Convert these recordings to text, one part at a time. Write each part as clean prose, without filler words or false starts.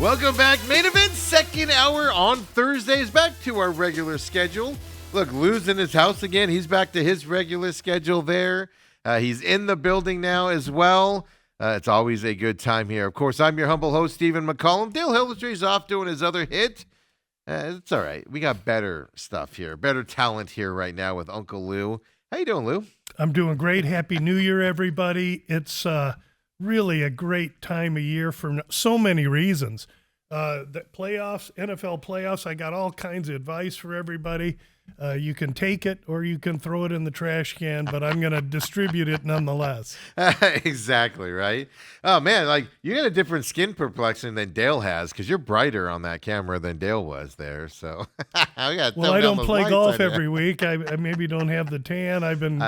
Welcome back. Main event, second hour on Thursdays. Back to our regular schedule. Look, Lou's in his house again. He's back to his regular schedule there. He's in the building now as well. It's always a good time here. Of course, I'm your humble host, Stephen McCollum. Dale Hellestrae's off doing his other hit. It's all right. We got better stuff here, better talent here right now with Uncle Lou. How you doing, Lou? I'm doing great. Happy New Year, everybody. It's really a great time of year for so many reasons. The playoffs, NFL playoffs, I got all kinds of advice for everybody. You can take it or you can throw it in the trash can, but I'm going to distribute it nonetheless. Exactly, right? Oh, man, like you got a different skin complexion than Dale has because you're brighter on that camera than Dale was there. So, I don't play golf every week. I maybe don't have the tan. I've been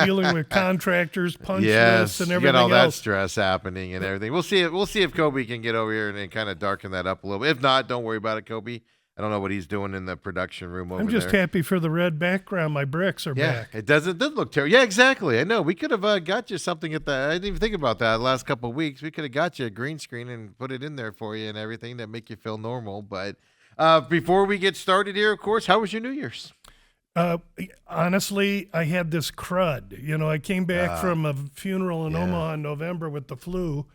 dealing with contractors, punch lists, and everything else. You got all that stress happening and everything. We'll see if Kobe can get over here and kind of darken that up a little bit. If not, don't worry about it, Kobe. I don't know what he's doing in the production room over there. I'm just happy for the red background. My bricks are back. It doesn't look terrible. Yeah, exactly. I know. We could have got you something at the. I didn't even think about that the last couple of weeks. We could have got you a green screen and put it in there for you and everything that make you feel normal. But before we get started here, of course, how was your New Year's? Honestly, I had this crud. You know, I came back from a funeral in Omaha in November with the flu,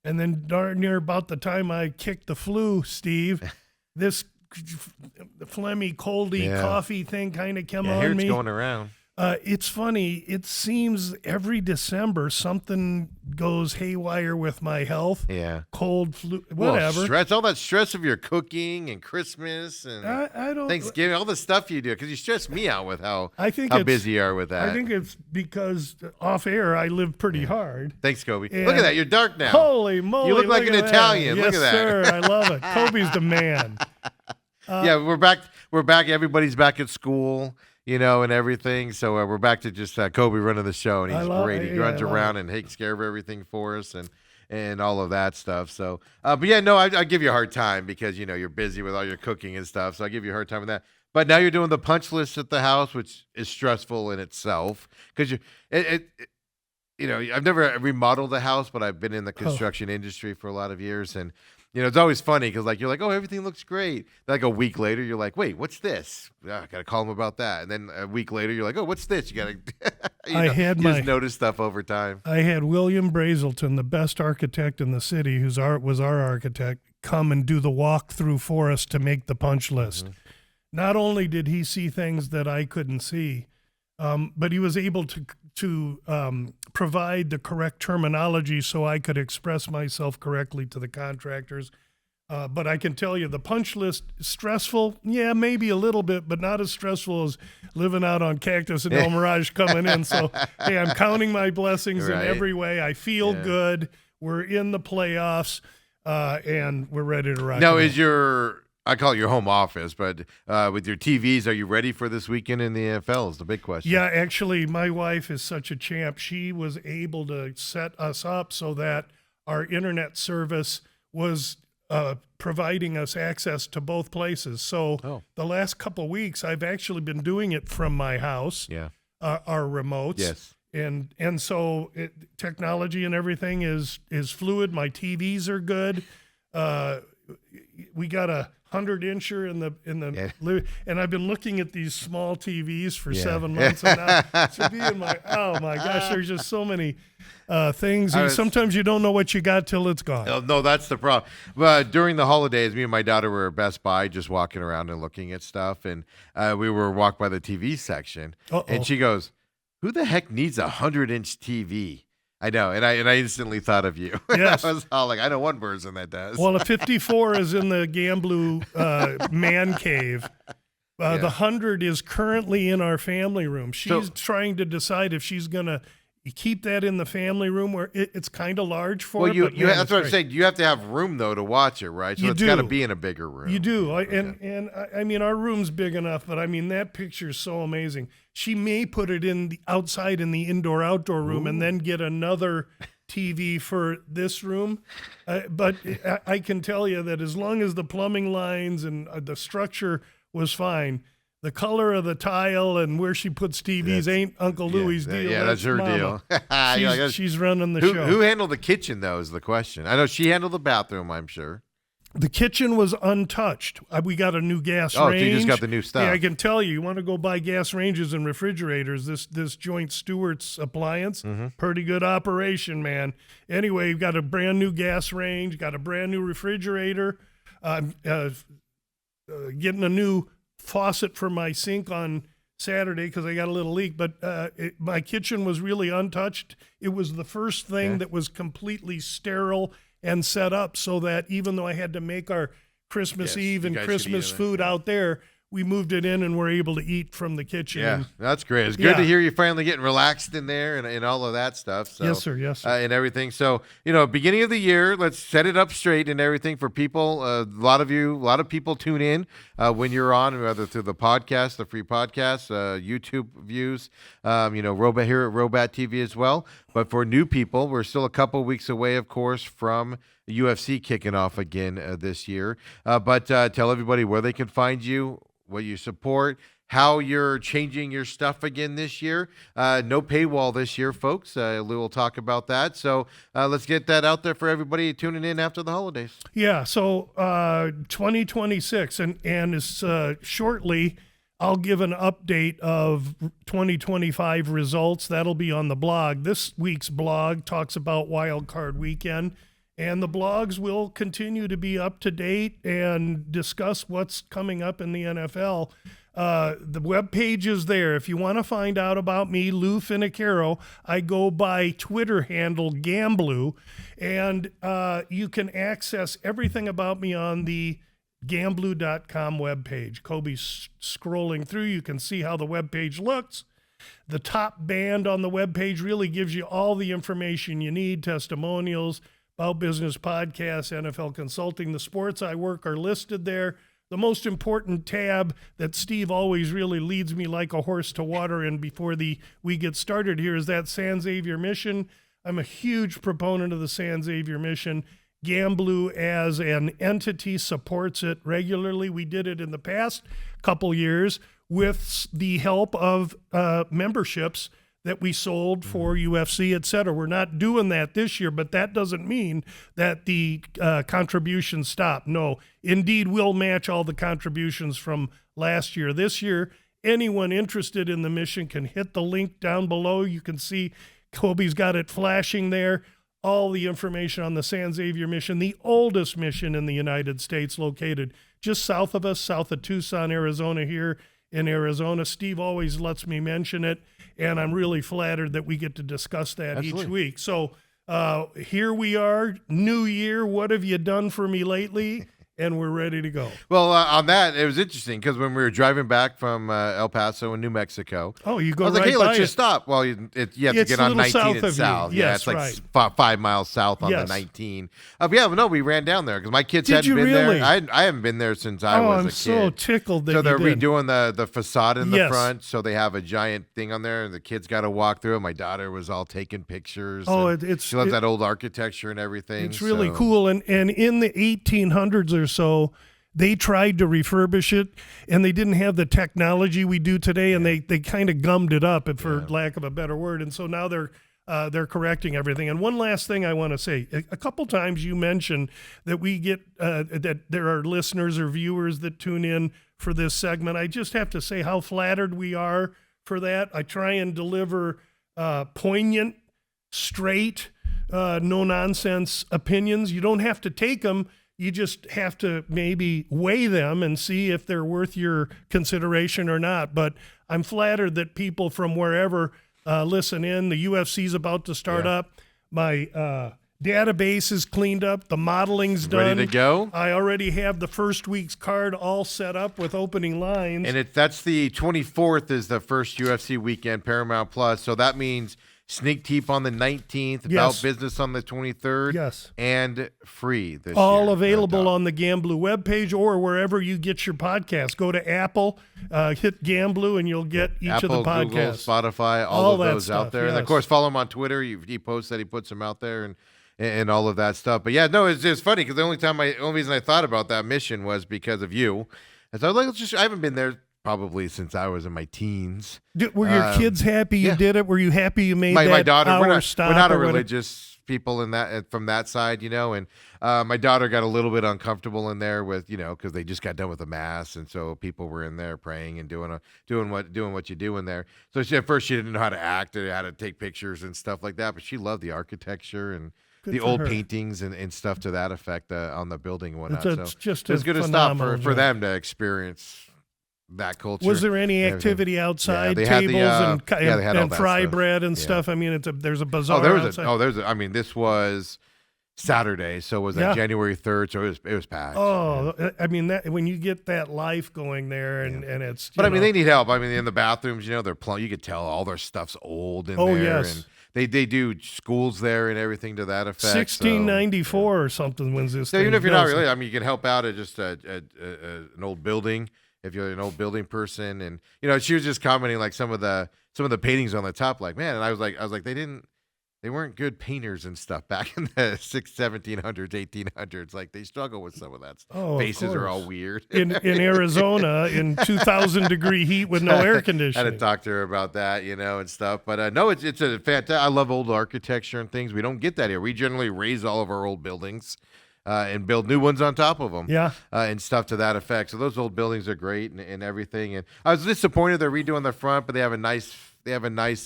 and then darn near about the time I kicked the flu, Steve, this the phlegmy, coldy coffee thing kind of came on here me. It's going around. It's funny. It seems every December something goes haywire with my health. Yeah. Cold, flu, whatever. Well, stress, all that stress of your cooking and Christmas and I don't, Thanksgiving, all the stuff you do, because you stress me out with how busy you are with that. I think it's because off air I live pretty hard. Thanks, Kobe. Look at that. You're dark now. Holy moly. You look like an Italian. Yes, look at that. Sir. I love it. Kobe's the man. Yeah, we're back. We're back. Everybody's back at school, you know, and everything. So we're back to just Kobe running the show, and he's great. He runs around and takes care of everything for us, and all of that stuff. So, but yeah, no, I give you a hard time because you know you're busy with all your cooking and stuff. So I give you a hard time with that. But now you're doing the punch list at the house, which is stressful in itself because you know, I've never remodeled a house, but I've been in the construction industry for a lot of years, and you know, it's always funny because like you're like, oh, everything looks great. Like a week later, you're like, wait, what's this? I gotta call him about that. And then a week later, you're like, oh, what's this? You gotta. You just notice stuff over time. I had William Brazelton, the best architect in the city, was our architect, come and do the walkthrough for us to make the punch list. Mm-hmm. Not only did he see things that I couldn't see, but he was able to provide the correct terminology so I could express myself correctly to the contractors. But I can tell you the punch list is stressful. Yeah, maybe a little bit, but not as stressful as living out on Cactus and El Mirage coming in. So, hey, I'm counting my blessings in every way. I feel good. We're in the playoffs, and we're ready to rock. Now, I call it your home office, but with your TVs, are you ready for this weekend in the NFL is the big question. Yeah, actually, my wife is such a champ. She was able to set us up so that our internet service was providing us access to both places. So the last couple of weeks, I've actually been doing it from my house, our remotes. Yes. And so technology and everything is fluid. My TVs are good. We got a 100-incher in the and I've been looking at these small TVs for 7 months, and now to be in my gosh, there's just so many things. And sometimes you don't know what you got till it's gone. No, that's the problem. During the holidays, me and my daughter were at Best Buy just walking around and looking at stuff, and we were walked by the TV section, and she goes, "Who the heck needs a 100-inch TV?" I know, and I instantly thought of you. Yes. I was all like, I know one person that does. Well, a 54 is in the Gamblu man cave. The 100 is currently in our family room. She's trying to decide if she's going to keep that in the family room where it's kind of large for her. That's what I'm saying. You have to have room, though, to watch it, right? So it's got to be in a bigger room. You do. And I mean, our room's big enough, but I mean, that picture is so amazing. She may put it in the outside in the indoor-outdoor room and then get another TV for this room. But I can tell you that as long as the plumbing lines and the structure was fine, the color of the tile and where she puts TVs ain't Uncle Louie's deal. Yeah, that's her deal. She's running the show. Who handled the kitchen, though, is the question. I know she handled the bathroom, I'm sure. The kitchen was untouched. We got a new gas range. Oh, you just got the new stuff. Yeah, I can tell you. You want to go buy gas ranges and refrigerators. This Joint Stewart's appliance, pretty good operation, man. Anyway, you've got a brand new gas range, got a brand new refrigerator. Getting a new faucet for my sink on Saturday because I got a little leak. But my kitchen was really untouched. It was the first thing that was completely sterile and set up so that even though I had to make our Christmas Eve and Christmas food out there, we moved it in and were able to eat from the kitchen. Yeah, that's great. It's good to hear you finally getting relaxed in there and all of that stuff. So, yes, sir. Yes, sir. And everything. So, beginning of the year, let's set it up straight and everything for people. A lot of people tune in when you're on, whether through the podcast, the free podcast, YouTube views, Robat here at Robat TV as well. But for new people, we're still a couple weeks away, of course, from the UFC kicking off again this year. But tell everybody where they can find you, what you support, how you're changing your stuff again this year. No paywall this year, folks. Lou will talk about that. So let's get that out there for everybody tuning in after the holidays. Yeah, so 2026, and it's shortly I'll give an update of 2025 results. That'll be on the blog. This week's blog talks about Wild Card Weekend. And the blogs will continue to be up to date and discuss what's coming up in the NFL. The webpage is there. If you want to find out about me, Lou Finicaro, I go by Twitter handle Gamblu, and you can access everything about me on the Gamblu.com webpage. Kobe's scrolling through. You can see how the webpage looks. The top band on the webpage really gives you all the information you need, testimonials, About Business podcasts, NFL consulting. The sports I work are listed there. The most important tab that Steve always really leads me like a horse to water in before we get started here is that San Xavier mission. I'm a huge proponent of the San Xavier mission. Gamblu as an entity supports it regularly. We did it in the past couple years with the help of memberships that we sold for UFC, et cetera. We're not doing that this year, but that doesn't mean that the contributions stop. No, indeed, we'll match all the contributions from last year. This year, anyone interested in the mission can hit the link down below. You can see Kobe's got it flashing there. All the information on the San Xavier mission, the oldest mission in the United States, located just south of us, south of Tucson, Arizona, here in Arizona. Steve always lets me mention it, and I'm really flattered that we get to discuss that each week. So here we are, new year. What have you done for me lately? And we're ready to go. Well, on that, it was interesting because when we were driving back from El Paso in New Mexico, you go I was right like, hey, by let's it. just stop. Well, you have to get on 19 and south. Yes, yeah, it's right. like 5 miles south on the 19. But yeah, no, we ran down there because my kids hadn't been there. I haven't been there since I was a kid. I'm so tickled that so they're you did. redoing the facade in the front, so they have a giant thing on there, and the kids got to walk through it. My daughter was all taking pictures. She loves that old architecture and everything. It's really cool. And in the 1800s or so, they tried to refurbish it, and they didn't have the technology we do today, and they kind of gummed it up, for lack of a better word. And so now they're correcting everything. And one last thing I want to say: a couple times you mentioned that we get that there are listeners or viewers that tune in for this segment. I just have to say how flattered we are for that. I try and deliver poignant, straight, no nonsense opinions. You don't have to take them. You just have to maybe weigh them and see if they're worth your consideration or not. But I'm flattered that people from wherever listen in. The UFC's about to start up. My database is cleaned up. The modeling's done. Ready to go? I already have the first week's card all set up with opening lines. And that's the 24th is the first UFC weekend, Paramount Plus. So that means Sneak Teep on the 19th, About Business on the 23rd, and free this year. All available on the Gamblu webpage or wherever you get your podcast. Go to Apple, hit Gamblu, and you'll get each of the podcasts. Google, Spotify, all of those stuff, out there. And, of course, follow him on Twitter. He posts that. He puts them out there and all of that stuff. But, yeah, no, it's funny because the only reason I thought about that mission was because of you. And so I was like, I haven't been there probably since I was in my teens. Were your kids happy you did it? Were you happy you made my daughter? hour We're stop? not a religious people in that from that side, and my daughter got a little bit uncomfortable in there with, because they just got done with the mass, and so people were in there praying and doing what you do in there. So at first she didn't know how to act or how to take pictures and stuff like that, but she loved the architecture and the old paintings and stuff to that effect on the building and whatnot. It's just it's good to stop for them to experience that culture. Was there any activity outside, tables and fry bread and stuff? I mean, there's a bazaar outside. This was Saturday, so it was January 3rd, so it was packed. Oh, I mean, that when you get that life going there, and it's. But they need help. I mean, in the bathrooms, they're you could tell all their stuff's old in there. Yes. And they do schools there and everything to that effect. 1694 or something when's this. So even if you're not really, you can help out at just an old building. If you're an old building person, and she was just commenting like some of the paintings on the top, like, man, and I was like they weren't good painters and stuff back in the 1700s, 1800s. Like they struggle with some of that stuff. Oh, faces are all weird. in Arizona in 2,000-degree heat with no air conditioning. I had to talk to her about that, and stuff. But no, it's a fantastic. I love old architecture and things. We don't get that here. We generally raise all of our old buildings. And build new ones on top of them, and stuff to that effect. So those old buildings are great and everything. And I was disappointed they're redoing the front, but they have a nice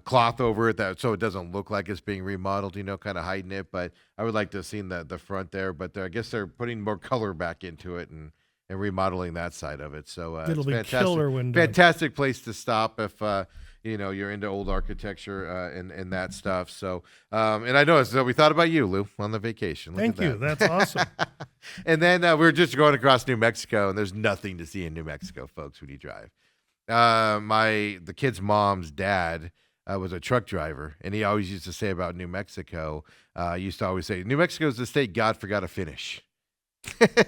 cloth over it so it doesn't look like it's being remodeled. Kind of hiding it. But I would like to have seen the front there. But I guess they're putting more color back into it and remodeling that side of it. So it'll be fantastic, killer when fantastic place to stop if. You're into old architecture and that stuff. So, and I noticed that we thought about you, Lou, on the vacation. Thank you. That's awesome. And then we were just going across New Mexico, and there's nothing to see in New Mexico, folks, when you drive. The kid's mom's dad was a truck driver, and he always used to say about New Mexico, used to always say, New Mexico is the state God forgot to finish.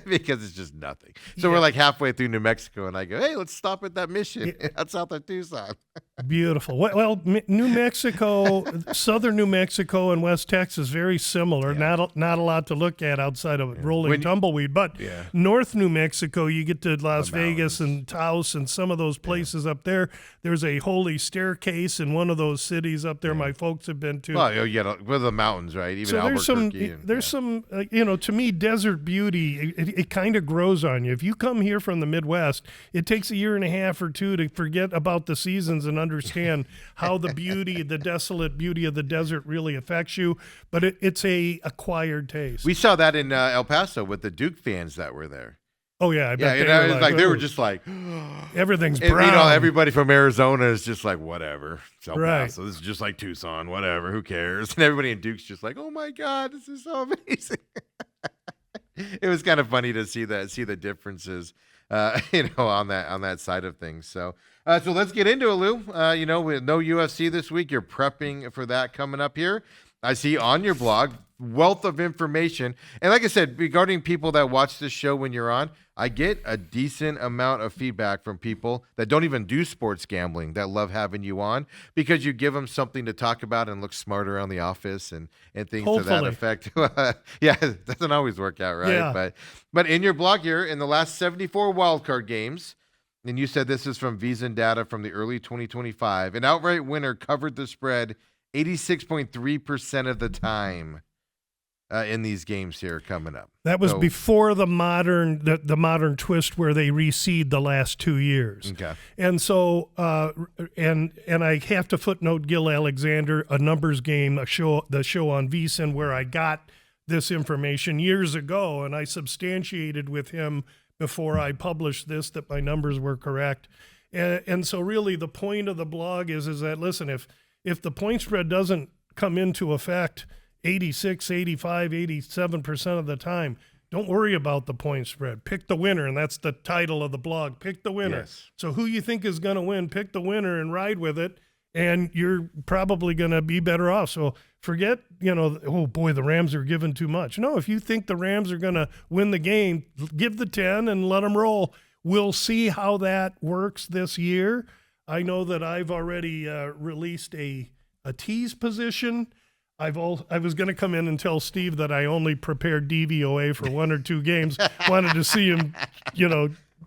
Because it's just nothing. So we're like halfway through New Mexico, and I go, hey, let's stop at that mission out south of Tucson. Beautiful. Well, New Mexico, southern New Mexico and West Texas, very similar. Yeah. Not a lot to look at outside of rolling tumbleweed. But North New Mexico, you get to Las Vegas and Taos and some of those places up there. There's a holy staircase in one of those cities up there my folks have been to. Oh, yeah, with the mountains, right? Even Albuquerque. There's some, to me, desert beauty. It kind of grows on you. If you come here from the Midwest, it takes a year and a half or two to forget about the seasons and understand how the desolate beauty of the desert really affects you. But it's a acquired taste. We saw that in El Paso with the Duke fans that were there. Oh, yeah. I bet they were just like, everything's brown. And, everybody from Arizona is just like, whatever. It's El Paso. This is just like Tucson, whatever. Who cares? And everybody in Duke's just like, oh, my God, this is so amazing. It was kind of funny to see the differences, on that side of things. So let's get into it, Lou. With no UFC this week, you're prepping for that coming up here. I see on your blog, wealth of information. And like I said, regarding people that watch this show when you're on, I get a decent amount of feedback from people that don't even do sports gambling that love having you on because you give them something to talk about and look smart around the office and things to that effect. Yeah, it doesn't always work out, right? Yeah. But in your blog here, in the last 74 wildcard games, and you said this is from VSIN data from the early 2025, an outright winner covered the spread 86.3% of the time in these games here coming up. That was before the modern twist where they reseed the last 2 years. Okay. And so and I have to footnote Gil Alexander, a numbers game, the show on VSIN where I got this information years ago, and I substantiated with him before I published this that my numbers were correct. And so really the point of the blog is that, listen, if the point spread doesn't come into effect 86, 85, 87% of the time, don't worry about the point spread. Pick the winner, and that's the title of the blog. Pick the winner. Yes. So who you think is going to win, pick the winner and ride with it, and you're probably going to be better off. So forget, oh, boy, the Rams are giving too much. No, if you think the Rams are going to win the game, give the 10 and let them roll. We'll see how that works this year. I know that I've already released a tease position. I was going to come in and tell Steve that I only prepared DVOA for 1 or 2 games. Wanted to see him,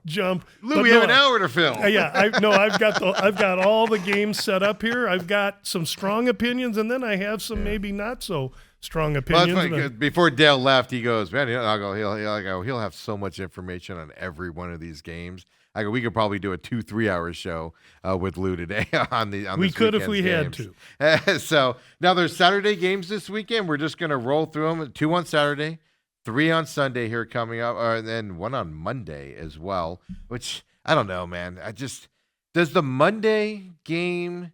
jump. Lou, we have an hour to fill. I've got all the games set up here. I've got some strong opinions, and then I have some maybe not so strong opinions. Well, funny, before Dale left, he goes, man, he'll have so much information on every one of these games. I go, we could probably do a 2-3 hour show with Lou today on we could if we games. had to. So now there's Saturday games this weekend. We're just going to roll through them. 2 on Saturday, 3 on Sunday here coming up, and then 1 on Monday as well, which I don't know, man. Does the Monday game,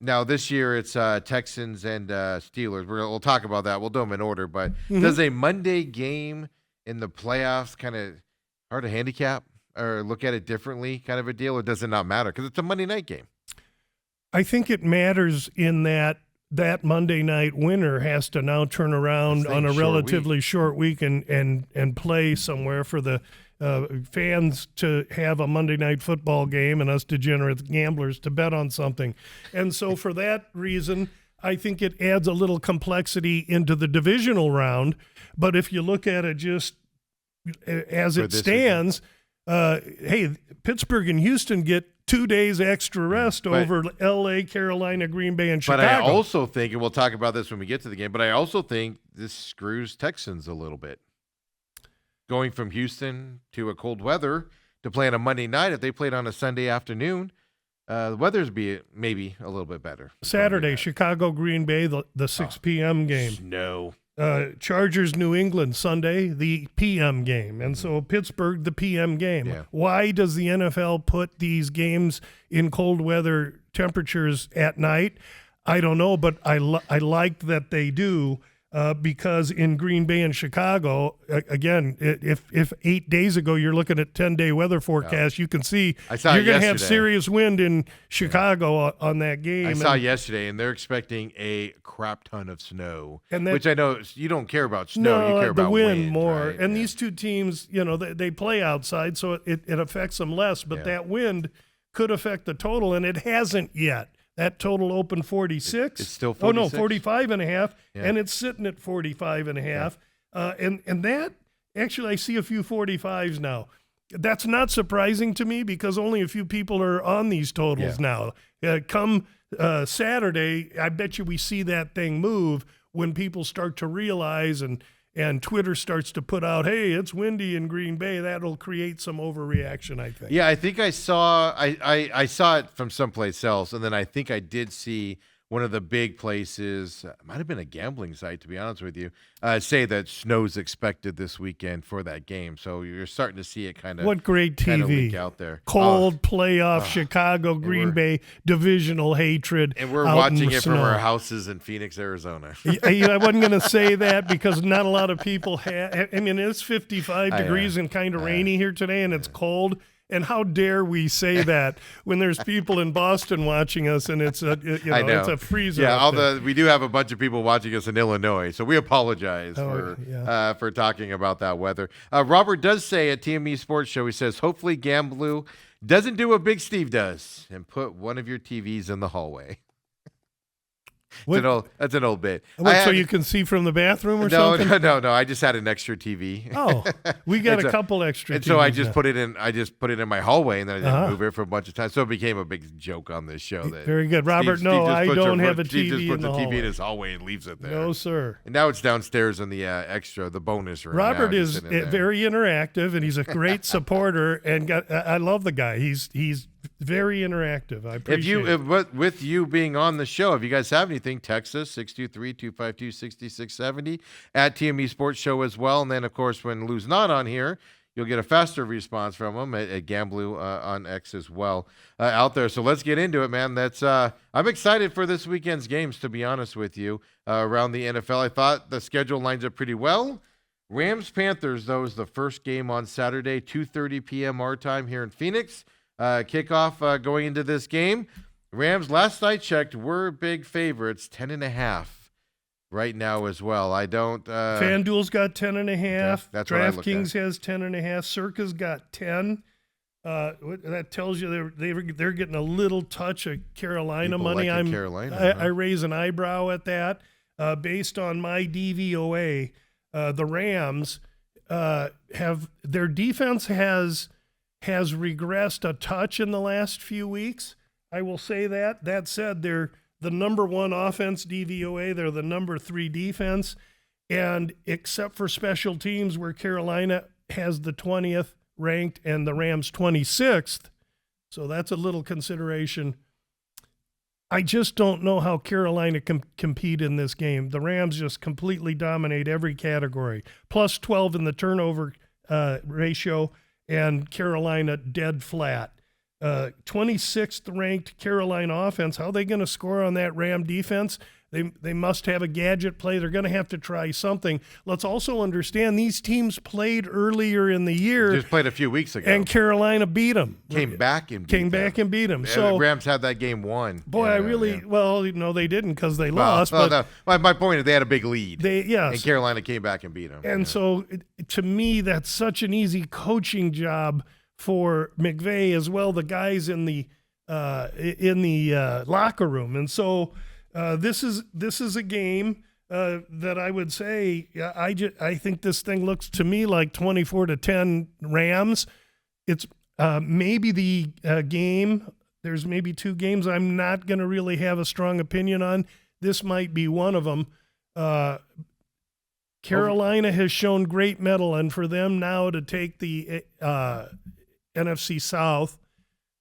now this year it's Texans and Steelers. We'll talk about that. We'll do them in order, but does a Monday game in the playoffs kind of hard to handicap or look at it differently kind of a deal, or does it not matter? Because it's a Monday night game. I think it matters in that Monday night winner has to now turn around on a relatively short week and play somewhere for the fans to have a Monday night football game and us degenerate gamblers to bet on something. And so for that reason, I think it adds a little complexity into the divisional round. But if you look at it just as it stands, hey, Pittsburgh and Houston get 2 days extra rest over L.A., Carolina, Green Bay, and Chicago. But I also think, and we'll talk about this when we get to the game, but I also think this screws Texans a little bit. Going from Houston to a cold weather to play on a Monday night, if they played on a Sunday afternoon, the weather's be maybe a little bit better. Saturday, Chicago, Green Bay, the 6 p.m. game. Snow. Chargers, New England, Sunday, the p.m. game. And so Pittsburgh, the p.m. game. Yeah. Why does the NFL put these games in cold weather temperatures at night? I don't know, but I like that they do. Because in Green Bay and Chicago, again, if 8 days ago you're looking at 10-day weather forecast, you can see you're going to have serious wind in Chicago on that game. I saw yesterday, and they're expecting a crap ton of snow, which I know you don't care about snow. You care about the wind more. Right? And these two teams, they play outside, so it affects them less. But that wind could affect the total, and it hasn't yet. That total opened 46. It's still 46? 45.5, and it's sitting at 45.5. And that, actually, I see a few 45s now. That's not surprising to me because only a few people are on these totals now. Come Saturday, I bet you we see that thing move when people start to realize and Twitter starts to put out, hey, it's windy in Green Bay. That'll create some overreaction, I think. Yeah, I think I saw it from someplace else, and then I think I did see one of the big places, might have been a gambling site, to be honest with you, say that snow's expected this weekend for that game. So you're starting to see it kind of what great TV leak out there. Cold playoff Chicago, Green Bay, divisional hatred. And we're watching it from our houses in Phoenix, Arizona. I wasn't going to say that because not a lot of people have. I mean, it's 55 degrees and kind of rainy here today, and it's cold. And how dare we say that when there's people in Boston watching us and it's it's a freezer. Yeah, we do have a bunch of people watching us in Illinois, so we apologize for talking about that weather. Robert does say at TME Sports Show, he says, hopefully Gamblu doesn't do what Big Steve does and put one of your TVs in the hallway. That's an old bit. So you can see from the bathroom or something? No. I just had an extra TV. Oh, we got a couple extra. And so I just put it in. I just put it in my hallway, and then I didn't move it for a bunch of times. So it became a big joke on this show. That very good, Robert. Steve I don't have a TV Steve just puts in the TV hallway. in his hallway and leaves it there. No, sir. And now it's downstairs in the the bonus room. Robert is very interactive, and he's a great supporter. And I love the guy. He's very interactive. I appreciate it. With you being on the show, if you guys have anything, text us 623-252-6670 at TME Sports Show as well. And then, of course, when Lou's not on here, you'll get a faster response from him at Gamblu on X as well out there. So let's get into it, man. I'm excited for this weekend's games, to be honest with you, around the NFL. I thought the schedule lines up pretty well. Rams-Panthers, though, is the first game on Saturday, 2:30 p.m. our time here in Phoenix. Kickoff going into this game. Rams, last I checked, were big favorites, 10.5 right now as well. I don't. FanDuel's got 10.5. That's DraftKings has 10.5. Circa's got 10. That tells you they're getting a little touch of Carolina money. I raise an eyebrow at that. Based on my DVOA, the Rams have their defense has regressed a touch in the last few weeks. I will say that. That said, they're the number 1 offense DVOA. They're the number 3 defense. And except for special teams where Carolina has the 20th ranked and the Rams 26th, so that's a little consideration. I just don't know how Carolina can compete in this game. The Rams just completely dominate every category. Plus 12 in the turnover ratio, and Carolina dead flat. 26th ranked Carolina offense. How are they going to score on that Ram defense? They must have a gadget play. They're going to have to try something. Let's also understand these teams played earlier in the year. Just played a few weeks ago. And Carolina beat them. Came back and beat them. So the Rams had that game won. Boy, well, no, they didn't because they lost. But no. My point is they had a big lead. Yes. And Carolina came back and beat them. And so to me, that's such an easy coaching job for McVay as well, the guys in the locker room. And so this is a game that I would say I think this thing looks to me like 24-10 Rams. It's maybe the game. There's maybe 2 games I'm not going to really have a strong opinion on. This might be one of them. Carolina has shown great mettle, and for them now to take the NFC South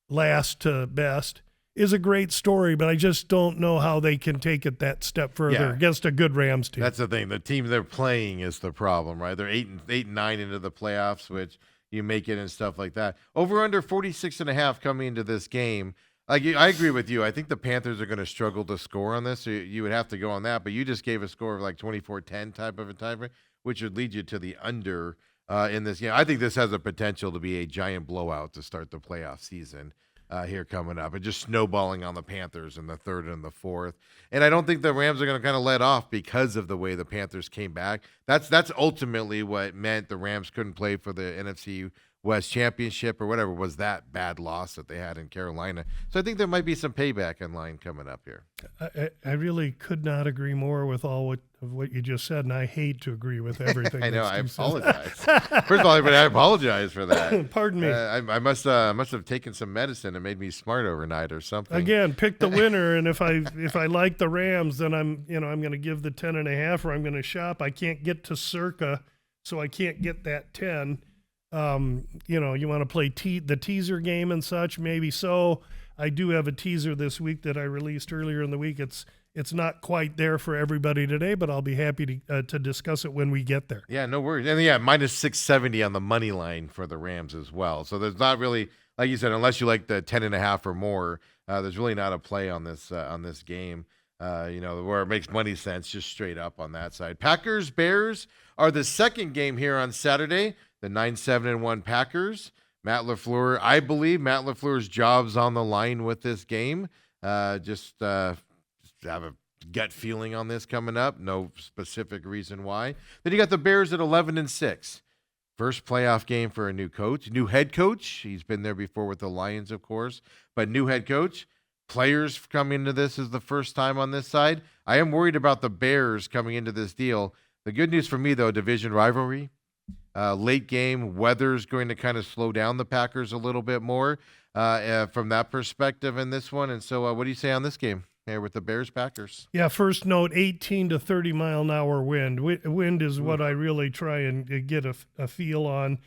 last to best is a great story, but I just don't know how they can take it that step further against a good Rams team. That's the thing. The team they're playing is the problem, right? They're 8-9 into the playoffs, which you make it and stuff like that. Over under 46.5 coming into this game. Like I agree with you. I think the Panthers are going to struggle to score on this. So you would have to go on that, but you just gave a score of like 24-10 type of a time frame, which would lead you to the under in this game. I think this has a potential to be a giant blowout to start the playoff season here coming up, and just snowballing on the Panthers in the 3rd and the 4th. And I don't think the Rams are going to kind of let off because of the way the Panthers came back. That's ultimately what meant the Rams couldn't play for the NFC West Championship or whatever was that bad loss that they had in Carolina. So I think there might be some payback in line coming up here. I really could not agree more with all of what you just said, and I hate to agree with everything. I know. I apologize. First of all, I apologize for that. Pardon me. I must have taken some medicine and made me smart overnight or something. Again, pick the winner, and if I like the Rams, then I'm going to give the 10.5, or I'm going to shop. I can't get to circa, so I can't get that 10. You want to play the teaser game and such, maybe so. I do have a teaser this week that I released earlier in the week. It's not quite there for everybody today, but I'll be happy to discuss it when we get there. Yeah, no worries. And minus 670 on the money line for the Rams as well. So there's not really, like you said, unless you like the 10.5 or more, there's really not a play on this game. Where it makes money sense, just straight up on that side. Packers Bears are the second game here on Saturday. The 9-7-1 Packers. I believe Matt LaFleur's job's on the line with this game. Just have a gut feeling on this coming up. No specific reason why. Then you got the Bears at 11-6. First playoff game for a new coach, new head coach. He's been there before with the Lions, of course, but new head coach. Players coming into this is the first time on this side. I am worried about the Bears coming into this deal. The good news for me, though, division rivalry. Late game, weather's going to kind of slow down the Packers a little bit more from that perspective in this one. And so what do you say on this game here with the Bears-Packers? Yeah, first note, 18 to 30 mile an hour wind. Wind is what I really try and get a feel on.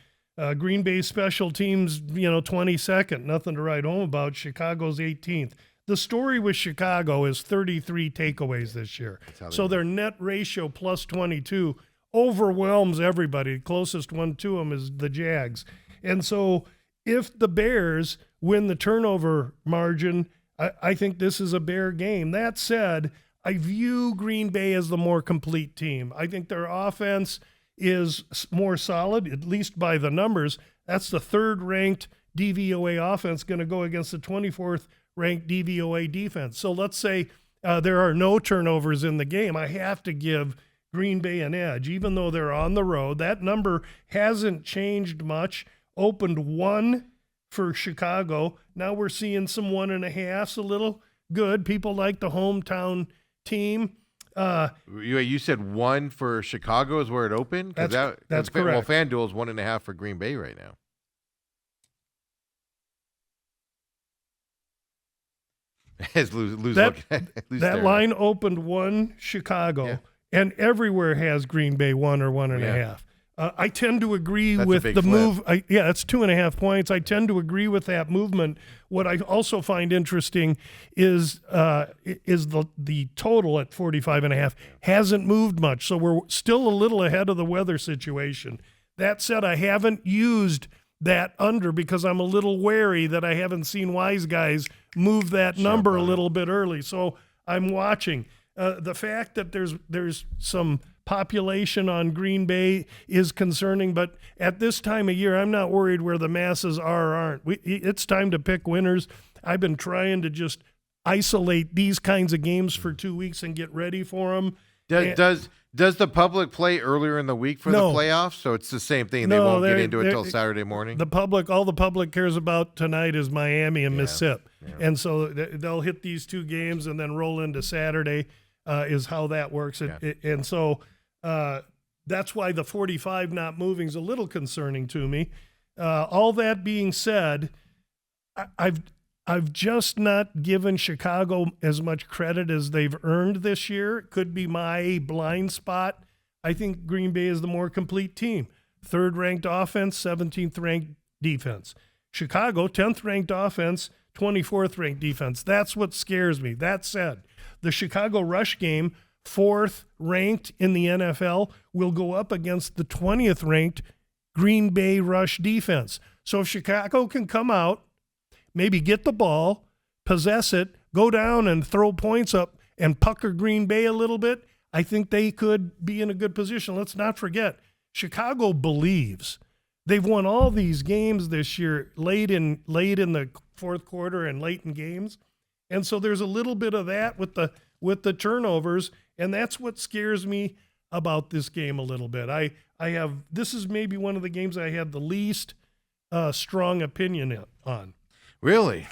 Green Bay special teams, 22nd, nothing to write home about. Chicago's 18th. The story with Chicago is 33 takeaways this year. So their net ratio plus 22 overwhelms everybody. The closest one to them is the Jags. And so if the Bears win the turnover margin, I think this is a Bear game. That said, I view Green Bay as the more complete team. I think their offense is more solid, at least by the numbers. That's the 3rd-ranked DVOA offense going to go against the 24th-ranked DVOA defense. So let's say there are no turnovers in the game. I have to give Green Bay an edge, even though they're on the road. That number hasn't changed much. Opened 1 for Chicago. Now we're seeing some 1.5s, a little good. People like the hometown team. You said 1 for Chicago is where it opened? That's correct. Well, FanDuel is 1.5 for Green Bay right now. That line opened 1 Chicago, and everywhere has Green Bay 1 or 1.5. I tend to agree with the move. That's 2.5 points. I tend to agree with that movement. What I also find interesting is the total at 45.5 hasn't moved much, so we're still a little ahead of the weather situation. That said, I haven't used that under because I'm a little wary that I haven't seen wise guys move that number a little bit early. So I'm watching. The fact that there's some population on Green Bay is concerning, but at this time of year, I'm not worried where the masses are or aren't. It's time to pick winners. I've been trying to just isolate these kinds of games for 2 weeks and get ready for them. Does the public play earlier in the week for the playoffs? So it's the same thing. They won't get into it until Saturday morning. All the public cares about tonight is Miami and Mississippi. Yeah. And so they'll hit these 2 games and then roll into Saturday is how that works. And so that's why the 45 not moving is a little concerning to me. All that being said, I've just not given Chicago as much credit as they've earned this year. It could be my blind spot. I think Green Bay is the more complete team. 3rd ranked offense, 17th ranked defense. Chicago, 10th ranked offense, 24th ranked defense. That's what scares me. That said, the Chicago rush game, 4th ranked in the NFL, will go up against the 20th ranked Green Bay rush defense. So if Chicago can come out, maybe get the ball, possess it, go down and throw points up and pucker Green Bay a little bit, I think they could be in a good position. Let's not forget, Chicago believes. They've won all these games this year late in the 4th quarter and late in games. And so there's a little bit of that with the turnovers, and that's what scares me about this game a little bit. This is maybe one of the games I have the least strong opinion on. Really?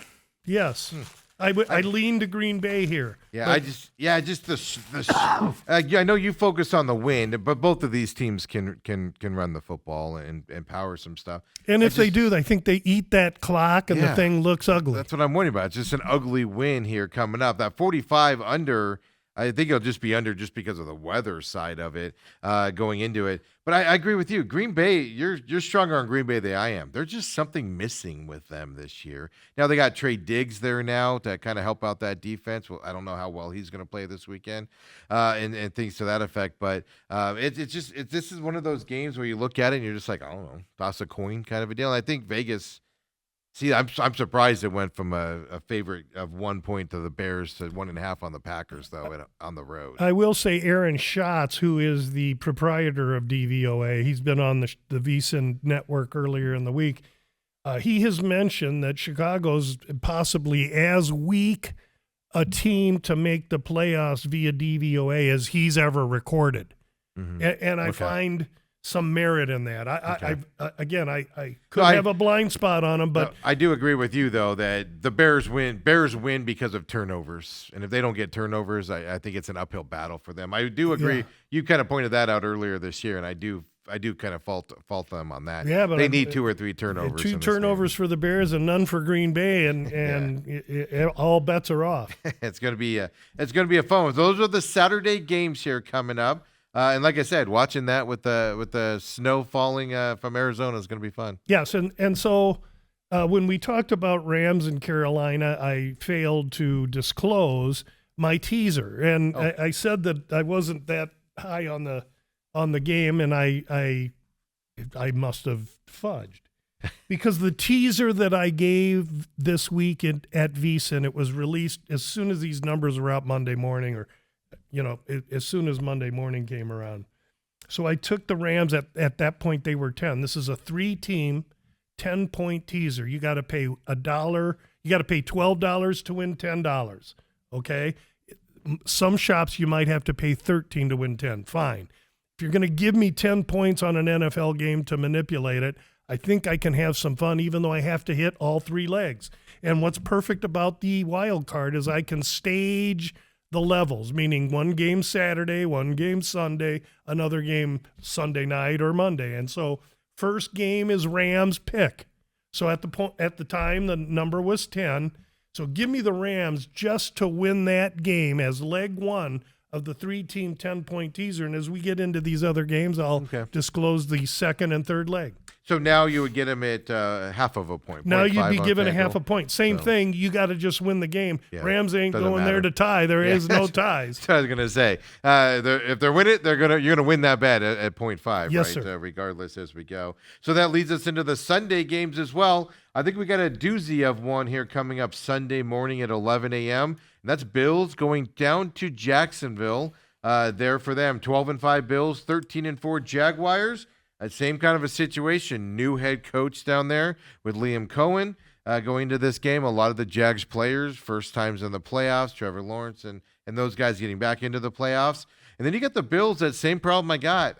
Yes. I lean to Green Bay here. Yeah, I know you focus on the win, but both of these teams can run the football and power some stuff. And if they do, I think they eat that clock and the thing looks ugly. That's what I'm worried about. It's just an ugly win here coming up. That 45 under, I think it'll just be under just because of the weather side of it going into it. But I agree with you. Green Bay, you're stronger on Green Bay than I am. There's just something missing with them this year. Now they got Trey Diggs there now to kind of help out that defense. Well, I don't know how well he's going to play this weekend and things to that effect. But this is one of those games where you look at it and you're just like, I don't know, toss a coin kind of a deal. And I think Vegas. See, I'm surprised it went from a favorite of 1 point to the Bears to 1.5 on the Packers, though, on the road. I will say Aaron Schatz, who is the proprietor of DVOA, he's been on the VSIN network earlier in the week. He has mentioned that Chicago's possibly as weak a team to make the playoffs via DVOA as he's ever recorded. Mm-hmm. And I find some merit in that. I could have a blind spot on them, but I do agree with you though that the Bears win because of turnovers, and if they don't get turnovers, I think it's an uphill battle for them. I do agree. Yeah. You kind of pointed that out earlier this year, and I do kind of fault them on that. Yeah, but they need 2 or 3 turnovers. 2 turnovers for the Bears and none for Green Bay, and all bets are off. It's gonna be a fun one. Those are the Saturday games here coming up. And like I said, watching that with the snow falling from Arizona is going to be fun. Yes, and so when we talked about Rams in Carolina, I failed to disclose my teaser, and I said that I wasn't that high on the game, and I must have fudged because the teaser that I gave this week at VSIN, it was released as soon as these numbers were out Monday morning, or as soon as Monday morning came around. So I took the Rams at that point. They were 10. This is a 3-team, 10-point teaser. You got to pay $1. You got to pay $12 to win $10. Okay. Some shops you might have to pay $13 to win 10. Fine. If you're going to give me 10 points on an NFL game to manipulate it, I think I can have some fun, even though I have to hit all 3 legs. And what's perfect about the wild card is I can stage the levels, meaning one game Saturday, one game Sunday, another game Sunday night or Monday. And so first game is Rams pick. So at the time, the number was 10. So give me the Rams just to win that game as leg one of the 3-team 10-point teaser. And as we get into these other games, I'll disclose the second and third leg. So now you would get them at half of a point. Now you'd be given a half a point. Same thing. You got to just win the game. Yeah, Rams ain't going there to tie. There is no ties. That's what I was gonna say. If they're winning, you're gonna win that bet at 0.5. Yes, right? sir. Regardless as we go. So that leads us into the Sunday games as well. I think we got a doozy of one here coming up Sunday morning at 11 a.m. And that's Bills going down to Jacksonville. There for them, 12-5 Bills, 13-4 Jaguars. Same kind of a situation. New head coach down there with Liam Cohen going into this game. A lot of the Jags players, first times in the playoffs, Trevor Lawrence and those guys getting back into the playoffs. And then you got the Bills, that same problem I got.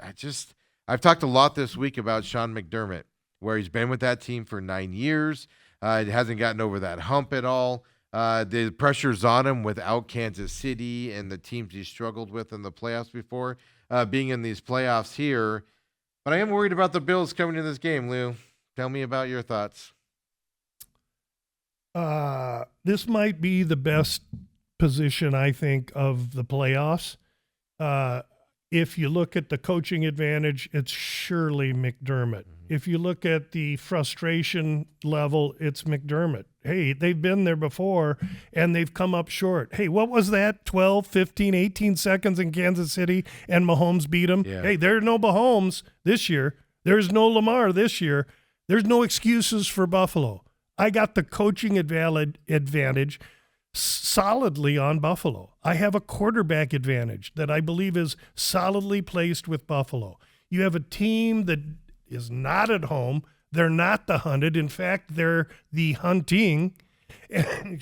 I've talked a lot this week about Sean McDermott, where he's been with that team for 9 years. It hasn't gotten over that hump at all. The pressure's on him without Kansas City and the teams he struggled with in the playoffs before being in these playoffs here. But I am worried about the Bills coming to this game, Lou. Tell me about your thoughts. This might be the best position, I think, of the playoffs. If you look at the coaching advantage, it's surely McDermott. If you look at the frustration level, it's McDermott. Hey, they've been there before, and they've come up short. Hey, what was that? 12, 15, 18 seconds in Kansas City, and Mahomes beat them? Yeah. Hey, there's no Mahomes this year. There's no Lamar this year. There's no excuses for Buffalo. I got the coaching advantage solidly on Buffalo. I have a quarterback advantage that I believe is solidly placed with Buffalo. You have a team that is not at home. They're not the hunted. In fact, they're the hunting. And,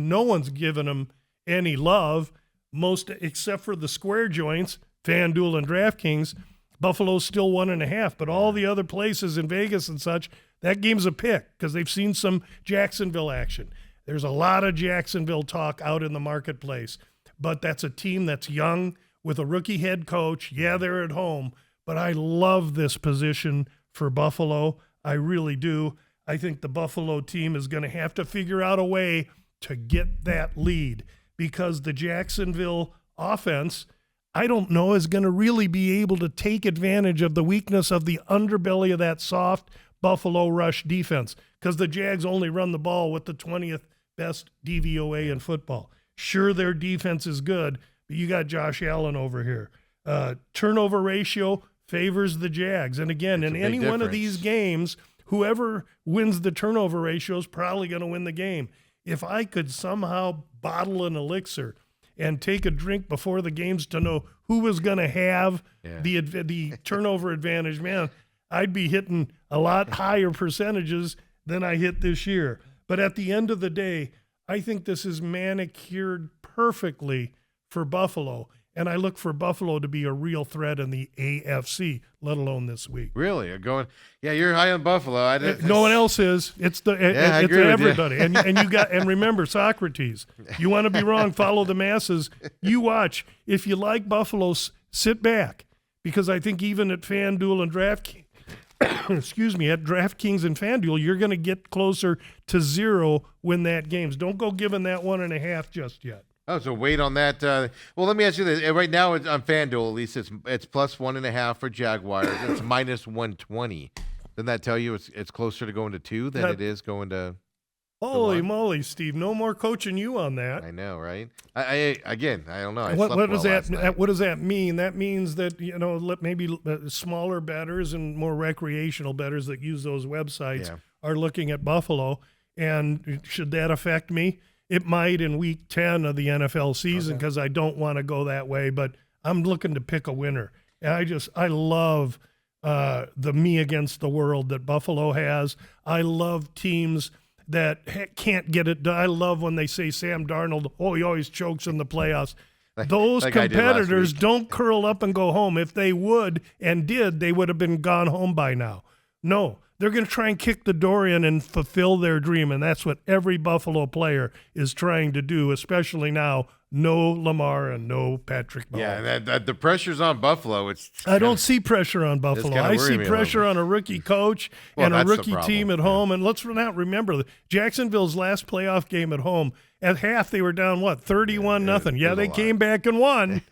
no one's given them any love, most except for the square joints, FanDuel and DraftKings. Buffalo's still 1.5, but all the other places in Vegas and such, that game's a pick because they've seen some Jacksonville action. There's a lot of Jacksonville talk out in the marketplace, but that's a team that's young with a rookie head coach. Yeah, they're at home, but I love this position for Buffalo. I really do. I think the Buffalo team is going to have to figure out a way to get that lead because the Jacksonville offense, I don't know, is going to really be able to take advantage of the weakness of the underbelly of that soft Buffalo rush defense because the Jags only run the ball with the 20th best DVOA in football. Sure, their defense is good, but you got Josh Allen over here. Turnover ratio favors the Jags. And again, in any one of these games, whoever wins the turnover ratio is probably going to win the game. If I could somehow bottle an elixir and take a drink before the games to know who was going to have the turnover advantage, man, I'd be hitting a lot higher percentages than I hit this year. But at the end of the day, I think this is manicured perfectly for Buffalo. And I look for Buffalo to be a real threat in the AFC, let alone this week. Really? You're high on Buffalo. No one else is. It's everybody. And remember Socrates. You want to be wrong, follow the masses. You watch. If you like Buffalo, sit back. Because I think even at FanDuel and DraftKings, at DraftKings and FanDuel, you're going to get closer to 0 when that games. Don't go giving that 1.5 just yet. Oh, so wait on that. Well, let me ask you this. Right now on FanDuel, at least it's plus 1.5 for Jaguars. It's minus 120. Doesn't that tell you it's closer to going to 2 than it is going to? Holy moly, Steve! No more coaching you on that. I know, right? I don't know. What does that mean? That means that maybe smaller bettors and more recreational bettors that use those websites are looking at Buffalo. And should that affect me? It might in week 10 of the NFL season because I don't want to go that way. But I'm looking to pick a winner. And I love the me against the world that Buffalo has. I love teams that can't get it done. I love when they say Sam Darnold, he always chokes in the playoffs. Those competitors don't curl up and go home. If they would and did, they would have been gone home by now. No, they're going to try and kick the door in and fulfill their dream, and that's what every Buffalo player is trying to do, especially now no Lamar and no Patrick Mahomes. Yeah, and the pressure's on Buffalo. I don't see pressure on Buffalo. I see pressure on a rookie coach and a rookie team at home. And let's not remember, Jacksonville's last playoff game at home, at half they were down, 31-0. Yeah, they came back and won.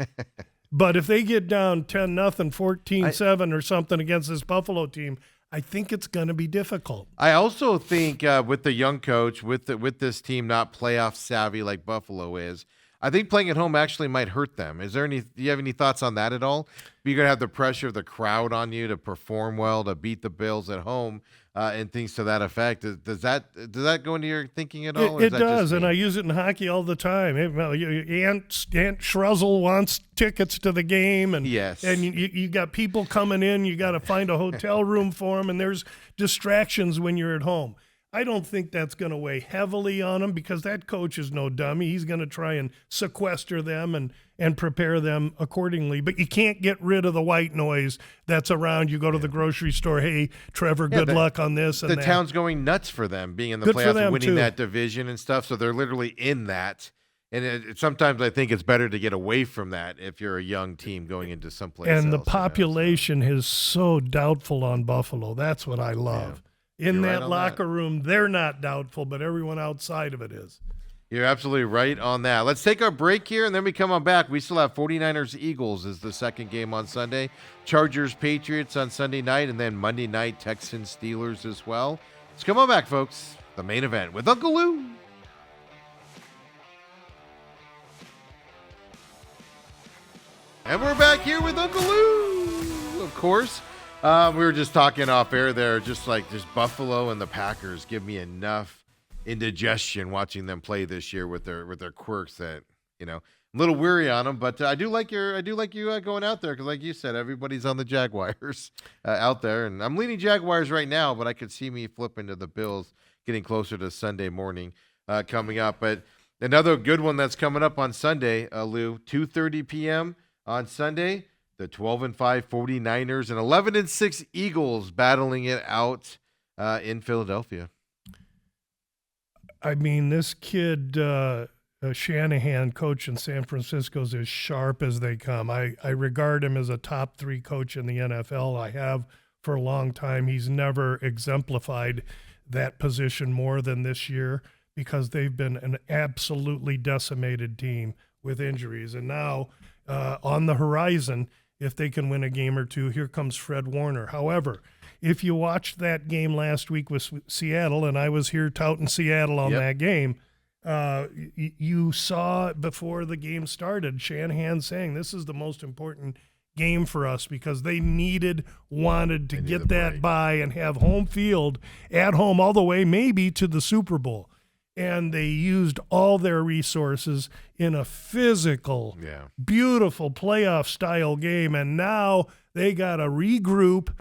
But if they get down 10-0, 14-7 or something against this Buffalo team, I think it's going to be difficult. I also think with the young coach, with this team not playoff savvy like Buffalo is, I think playing at home actually might hurt them. Do you have any thoughts on that at all? You're going to have the pressure of the crowd on you to perform well, to beat the Bills at home, and things to that effect. Does that go into your thinking at all? It does, and I use it in hockey all the time. Aunt Schruzzle wants tickets to the game, and yes, and you got people coming in. You got to find a hotel room for them, and there's distractions when you're at home. I don't think that's going to weigh heavily on him because that coach is no dummy. He's going to try and sequester them and prepare them accordingly. But you can't get rid of the white noise that's around. You go to the grocery store, hey, Trevor, good luck on this and that. The town's going nuts for them being in the playoffs and winning that division and stuff. So they're literally in that. And sometimes I think it's better to get away from that if you're a young team going into someplace else. And the population is so doubtful on Buffalo. That's what I love. Yeah. In that locker room, they're not doubtful, but everyone outside of it is. You're absolutely right on that. Let's take our break here, and then we come on back. We still have 49ers-Eagles as the second game on Sunday. Chargers-Patriots on Sunday night, and then Monday night, Texans-Steelers as well. Let's come on back, folks. The main event with Uncle Lou. And we're back here with Uncle Lou, of course. We were just talking off air there, just Buffalo and the Packers give me enough indigestion watching them play this year with their quirks that, I'm a little weary on them. But I do like you going out there because, like you said, everybody's on the Jaguars out there, and I'm leaning Jaguars right now, but I could see me flipping to the Bills getting closer to Sunday morning coming up. But another good one that's coming up on Sunday, Lou, 2:30 p.m. on Sunday. The 12-5 49ers and 11-6 Eagles battling it out in Philadelphia. I mean, this kid, Shanahan, coach in San Francisco, is as sharp as they come. I regard him as a top 3 coach in the NFL. I have for a long time. He's never exemplified that position more than this year because they've been an absolutely decimated team with injuries. And now on the horizon, if they can win a game or two, here comes Fred Warner. However, if you watched that game last week with Seattle, and I was here touting Seattle on that game, you saw before the game started Shanahan saying this is the most important game for us because they wanted to get that bye and have home field at home all the way maybe to the Super Bowl. And they used all their resources in a physical, beautiful playoff-style game. And now they got to regroup,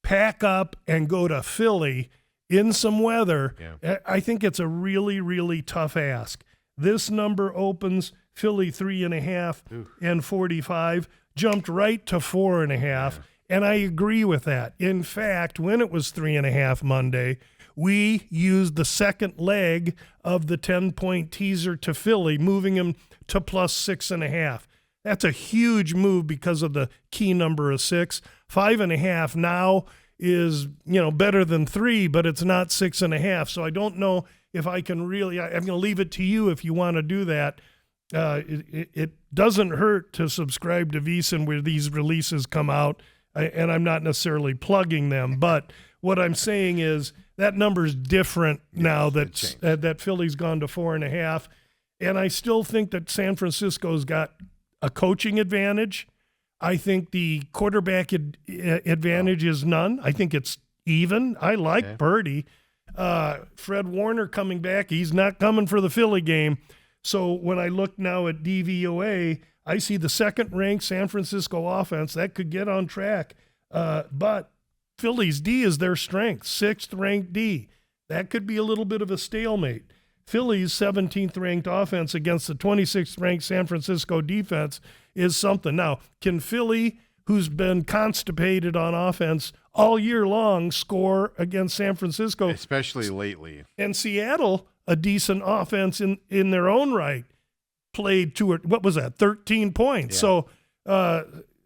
pack up, and go to Philly in some weather. Yeah. I think it's a really, really tough ask. This number opens Philly 3.5 and 45, jumped right to 4.5. And I agree with that. In fact, when it was 3.5 Monday, we used the second leg of the 10-point teaser to Philly, moving him to plus 6.5. That's a huge move because of the key number of 6. 5.5 now is, better than 3, but it's not 6.5. So I don't know if I can really, I'm going to leave it to you if you want to do that. It doesn't hurt to subscribe to VSIN where these releases come out, and I'm not necessarily plugging them, but what I'm saying is that number's different now that Philly's gone to 4.5, and I still think that San Francisco's got a coaching advantage. I think the quarterback advantage is none. I think it's even. I like Purdy. Fred Warner coming back. He's not coming for the Philly game. So when I look now at DVOA, I see the second-ranked San Francisco offense. That could get on track. But Philly's D is their strength, 6th-ranked D. That could be a little bit of a stalemate. Philly's 17th-ranked offense against the 26th-ranked San Francisco defense is something. Now, can Philly, who's been constipated on offense all year long, score against San Francisco? Especially lately. And Seattle, a decent offense in their own right. played 13 points. Yeah. So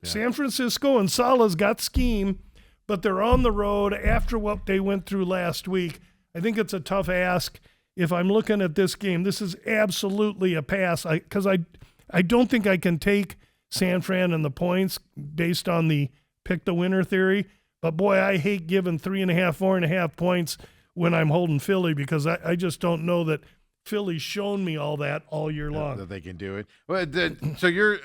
San Francisco and Salah's got scheme, but they're on the road after what they went through last week. I think it's a tough ask. If I'm looking at this game, this is absolutely a pass because I don't think I can take San Fran and the points based on the pick the winner theory. But boy, I hate giving 3.5, 4.5 points when I'm holding Philly because I just don't know that Philly's shown me all that all year long. That they can do it. Well, so you're,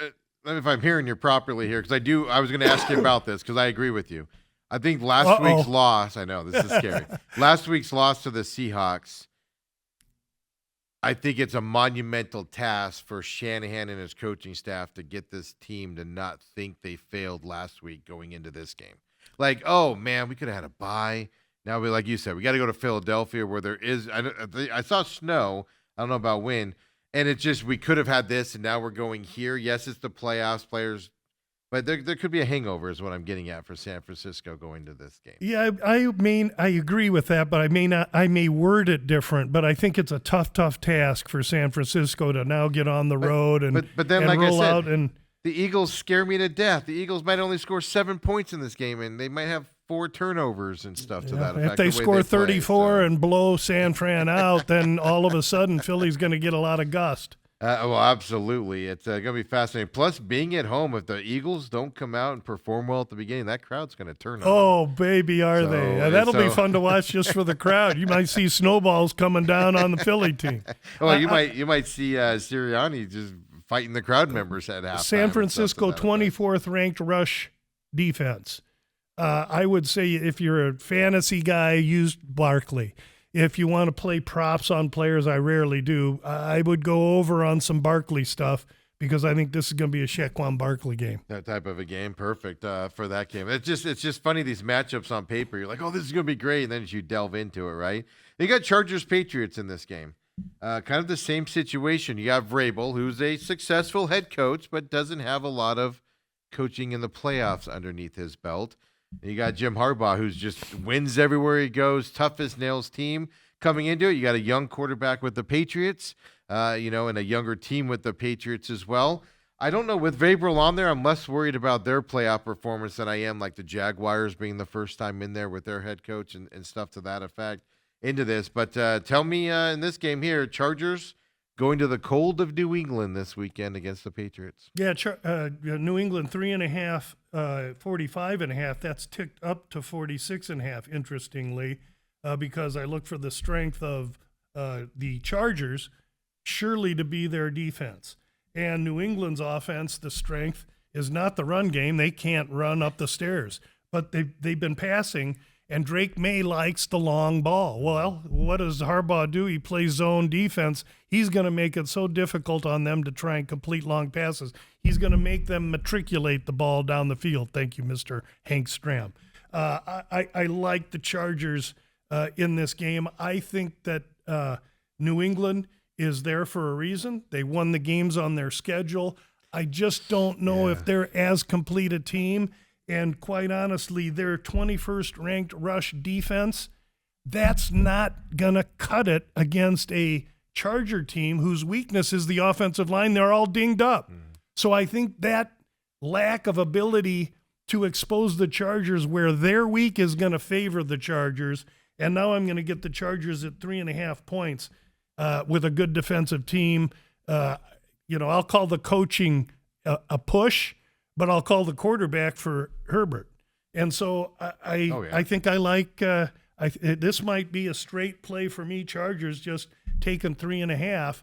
if I'm hearing you properly here, because I was going to ask you about this because I agree with you. I think last week's loss, I know, this is scary. Last week's loss to the Seahawks, I think it's a monumental task for Shanahan and his coaching staff to get this team to not think they failed last week going into this game. Like, oh, man, we could have had a bye. Now, like you said, we got to go to Philadelphia where there is – I saw snow. I don't know about when. And it's just we could have had this, and now we're going here. Yes, it's the playoffs, players – but there could be a hangover is what I'm getting at for San Francisco going to this game. Yeah, I agree with that, but I may word it different, but I think it's a tough task for San Francisco to now get on the road and like roll I said, out. And the Eagles scare me to death. The Eagles might only score 7 points in this game, and they might have 4 turnovers and stuff to that effect. If they score 34 and blow San Fran out, then all of a sudden Philly's going to get a lot of gust. Well, absolutely. It's going to be fascinating. Plus, being at home, if the Eagles don't come out and perform well at the beginning, that crowd's going to turn on. Oh, baby, are they? That'll be fun to watch just for the crowd. You might see snowballs coming down on the Philly team. Well, you might see Sirianni just fighting the crowd members at halftime. San Francisco, 24th ranked rush defense. I would say if you're a fantasy guy, use Barkley. If you want to play props on players, I rarely do. I would go over on some Barkley stuff because I think this is going to be a Shaquan Barkley game. That type of a game, perfect for that game. It's just funny, these matchups on paper. You're like, oh, this is going to be great, and then as you delve into it, right? You got Chargers-Patriots in this game. Kind of the same situation. You have Vrabel, who's a successful head coach, but doesn't have a lot of coaching in the playoffs underneath his belt. You got Jim Harbaugh, who's just wins everywhere he goes, tough as nails team coming into it. You got a young quarterback with the Patriots, and a younger team with the Patriots as well. I don't know, with Vrabel on there, I'm less worried about their playoff performance than I am like the Jaguars being the first time in there with their head coach and stuff to that effect into this. But tell me in this game here, Chargers going to the cold of New England this weekend against the Patriots. Yeah, New England 3.5, 45.5. That's ticked up to 46.5. Interestingly, because I look for the strength of the Chargers, surely to be their defense, and New England's offense. The strength is not the run game; they can't run up the stairs, but they've been passing. And Drake May likes the long ball. Well, what does Harbaugh do? He plays zone defense. He's going to make it so difficult on them to try and complete long passes. He's going to make them matriculate the ball down the field. Thank you, Mr. Hank Stram. I like the Chargers in this game. I think that New England is there for a reason. They won the games on their schedule. I just don't know if they're as complete a team. And quite honestly, their 21st ranked rush defense, that's not going to cut it against a Charger team whose weakness is the offensive line. They're all dinged up. So I think that lack of ability to expose the Chargers where they're weak is going to favor the Chargers. And now I'm going to get the Chargers at 3.5 points with a good defensive team. I'll call the coaching a push, but I'll call the quarterback for Herbert. And so I think I like this might be a straight play for me. Chargers just taking 3.5,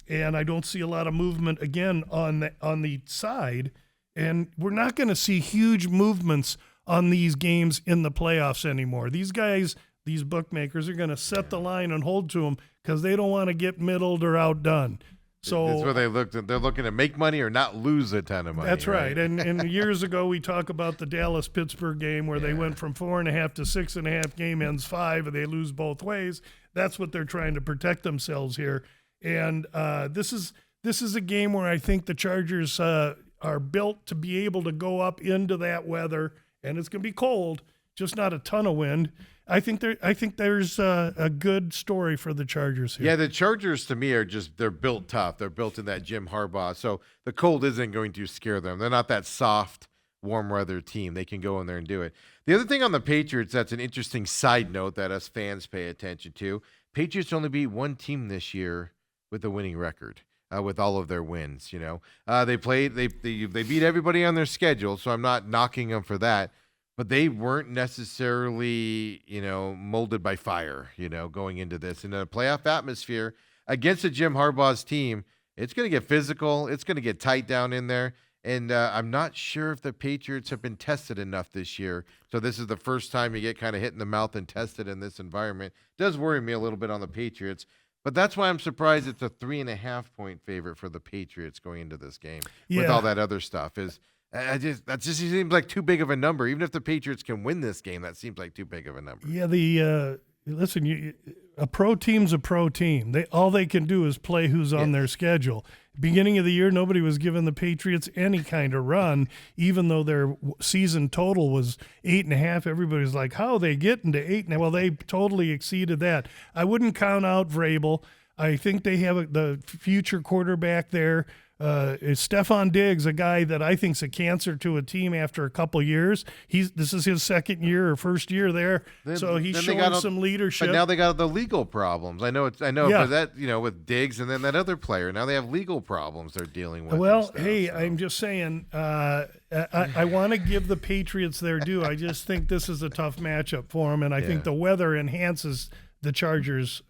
and I don't see a lot of movement again on the side. And we're not going to see huge movements on these games in the playoffs anymore. These guys, these bookmakers, are going to set the line and hold to them because they don't want to get middled or outdone. So that's where they're looking to make money or not lose a ton of money. That's right. And years ago we talk about the Dallas-Pittsburgh game where they went from 4.5 to 6.5. Game ends 5, and they lose both ways. That's what they're trying to protect themselves here. And this is a game where I think the Chargers are built to be able to go up into that weather, and it's going to be cold, just not a ton of wind. I think there's a good story for the Chargers here. Yeah, the Chargers to me they're built tough. They're built in that Jim Harbaugh. So the cold isn't going to scare them. They're not that soft, warm weather team. They can go in there and do it. The other thing on the Patriots that's an interesting side note that us fans pay attention to, Patriots only beat one team this year with a winning record. With all of their wins, they beat everybody on their schedule, so I'm not knocking them for that, but they weren't necessarily, molded by fire, going into this. In a playoff atmosphere against a Jim Harbaugh's team, it's going to get physical, it's going to get tight down in there, and I'm not sure if the Patriots have been tested enough this year, so this is the first time you get kind of hit in the mouth and tested in this environment. It does worry me a little bit on the Patriots. But that's why I'm surprised it's a 3.5-point favorite for the Patriots going into this game with all that other stuff. That just seems like too big of a number. Even if the Patriots can win this game, that seems like too big of a number. Yeah, listen, a pro team's a pro team. All they can do is play who's on their schedule. Beginning of the year, nobody was giving the Patriots any kind of run, even though their season total was 8.5. Everybody's like, how are they getting to 8? Well, they totally exceeded that. I wouldn't count out Vrabel. I think they have the future quarterback there. Is Stephon Diggs, a guy that I think's a cancer to a team after a couple years. This is his second year or first year there, so he's showing some leadership. But now they got the legal problems. I know, but that with Diggs and then that other player. Now they have legal problems they're dealing with. Well, I'm just saying, I want to give the Patriots their due. I just think this is a tough matchup for them, and I think the weather enhances the Chargers'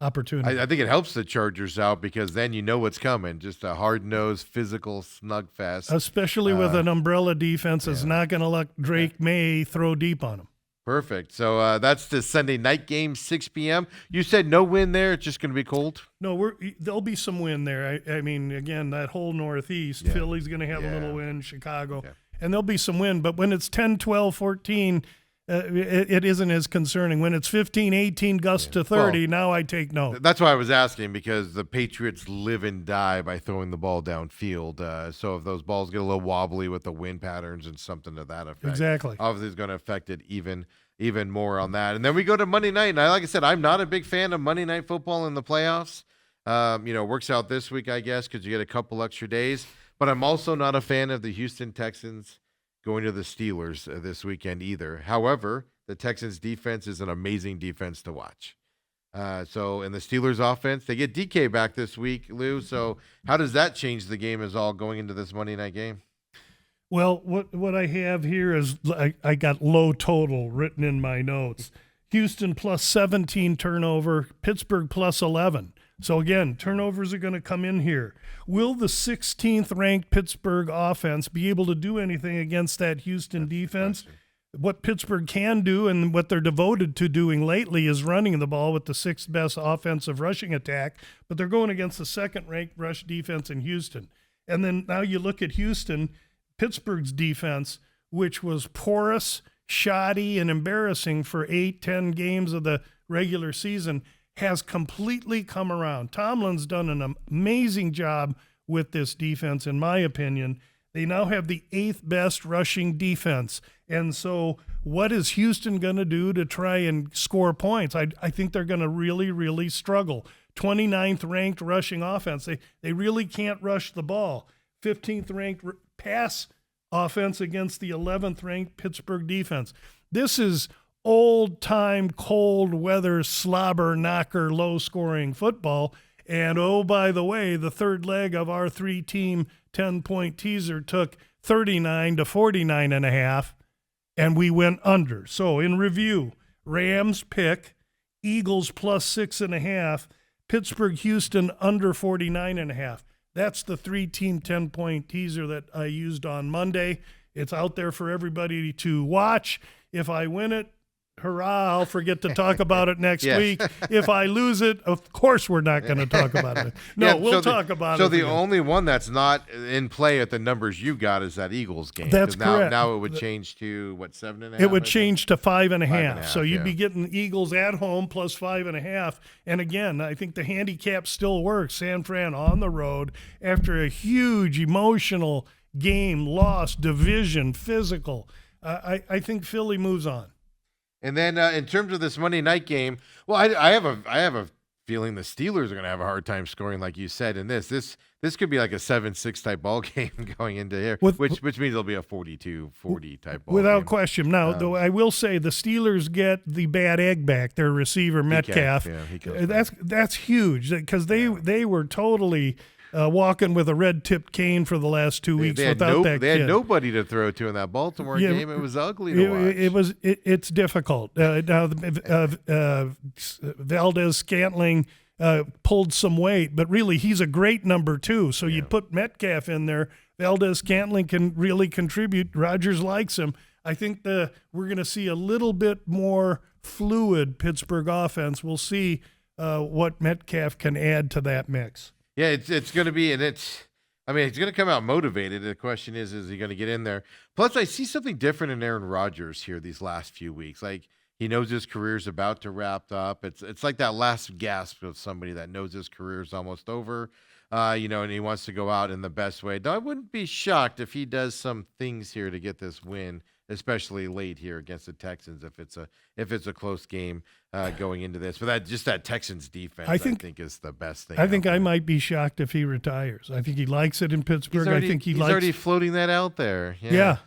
opportunity. I think it helps the Chargers out because then you know what's coming. Just a hard-nosed, physical slugfest. Especially with an umbrella defense that's not going to let Drake May throw deep on them. Perfect. So that's the Sunday night game, 6 p.m. You said no wind there. It's just going to be cold? No, there'll be some wind there. I mean, again, that whole Northeast, Philly's going to have a little wind, Chicago. Yeah. And there'll be some wind. But when it's 10, 12, 14, it isn't as concerning. When it's 15, 18, gusts to 30, now I take note. That's why I was asking, because the Patriots live and die by throwing the ball downfield. So if those balls get a little wobbly with the wind patterns and something to that effect, exactly, obviously it's going to affect it even more on that. And then we go to Monday night. And like I said, I'm not a big fan of Monday Night Football in the playoffs. It works out this week, I guess, because you get a couple extra days. But I'm also not a fan of the Houston Texans going to the Steelers this weekend either. However, the Texans defense is an amazing defense to watch. So in the Steelers offense, they get DK back this week, Lou. So how does that change the game as all going into this Monday night game? Well, what I have here is I got low total written in my notes. Houston plus 17 turnover, Pittsburgh plus 11. So, again, turnovers are going to come in here. Will the 16th ranked Pittsburgh offense be able to do anything against that Houston defense? What Pittsburgh can do and what they're devoted to doing lately is running the ball with the 6th best offensive rushing attack, but they're going against the 2nd ranked rush defense in Houston. And then now you look at Houston, Pittsburgh's defense, which was porous, shoddy, and embarrassing for 8-10 games of the regular season, has completely come around. Tomlin's done an amazing job with this defense, in my opinion. They now have the 8th best rushing defense. And so what is Houston going to do to try and score points? I think they're going to really, really struggle. 29th ranked rushing offense. They really can't rush the ball. 15th ranked pass offense against the 11th ranked Pittsburgh defense. This is old-time, cold-weather, slobber-knocker, low-scoring football. And, oh, by the way, the third leg of our 3-team 10-point teaser took 39 to 49.5, and we went under. So, in review, Rams pick, Eagles plus 6.5, Pittsburgh, Houston under 49.5. That's the 3-team 10-point teaser that I used on Monday. It's out there for everybody to watch. If I win it, hurrah, I'll forget to talk about it next week. If I lose it, of course we're not going to talk about it. No, we'll talk about it. So the only one that's not in play at the numbers you got is that Eagles game. That's correct. Now it would change to, 7.5? It would change to 5.5. So you'd be getting Eagles at home plus 5.5. And again, I think the handicap still works. San Fran on the road after a huge emotional game, loss, division, physical. I think Philly moves on. And then in terms of this Monday night game, well, I have a feeling the Steelers are going to have a hard time scoring, like you said. In this could be like a 7-6 type ball game going into here, which means it'll be a 42-40 type ball without game. question. Now, though, I will say the Steelers get the bad egg back. Their receiver Metcalf. That's huge because they were totally walking with a red-tipped cane for the last 2 weeks without that kid. They had nobody to throw to in that Baltimore game. It was ugly to watch. It's difficult. Now, Valdez-Scantling pulled some weight, but really he's a great number 2. So you put Metcalf in there. Valdez-Scantling can really contribute. Rodgers likes him. I think we're going to see a little bit more fluid Pittsburgh offense. We'll see what Metcalf can add to that mix. Yeah, it's going to be, and he's going to come out motivated. The question is he going to get in there? Plus, I see something different in Aaron Rodgers here these last few weeks. Like, he knows his career's about to wrap up. It's like that last gasp of somebody that knows his career's almost over, and he wants to go out in the best way. Now, I wouldn't be shocked if he does some things here to get this win, especially late here against the Texans if it's a close game going into this. But that Texans defense, I think is the best thing. I think I might be shocked if he retires. I think he likes it in Pittsburgh. He's already floating that out there. Yeah.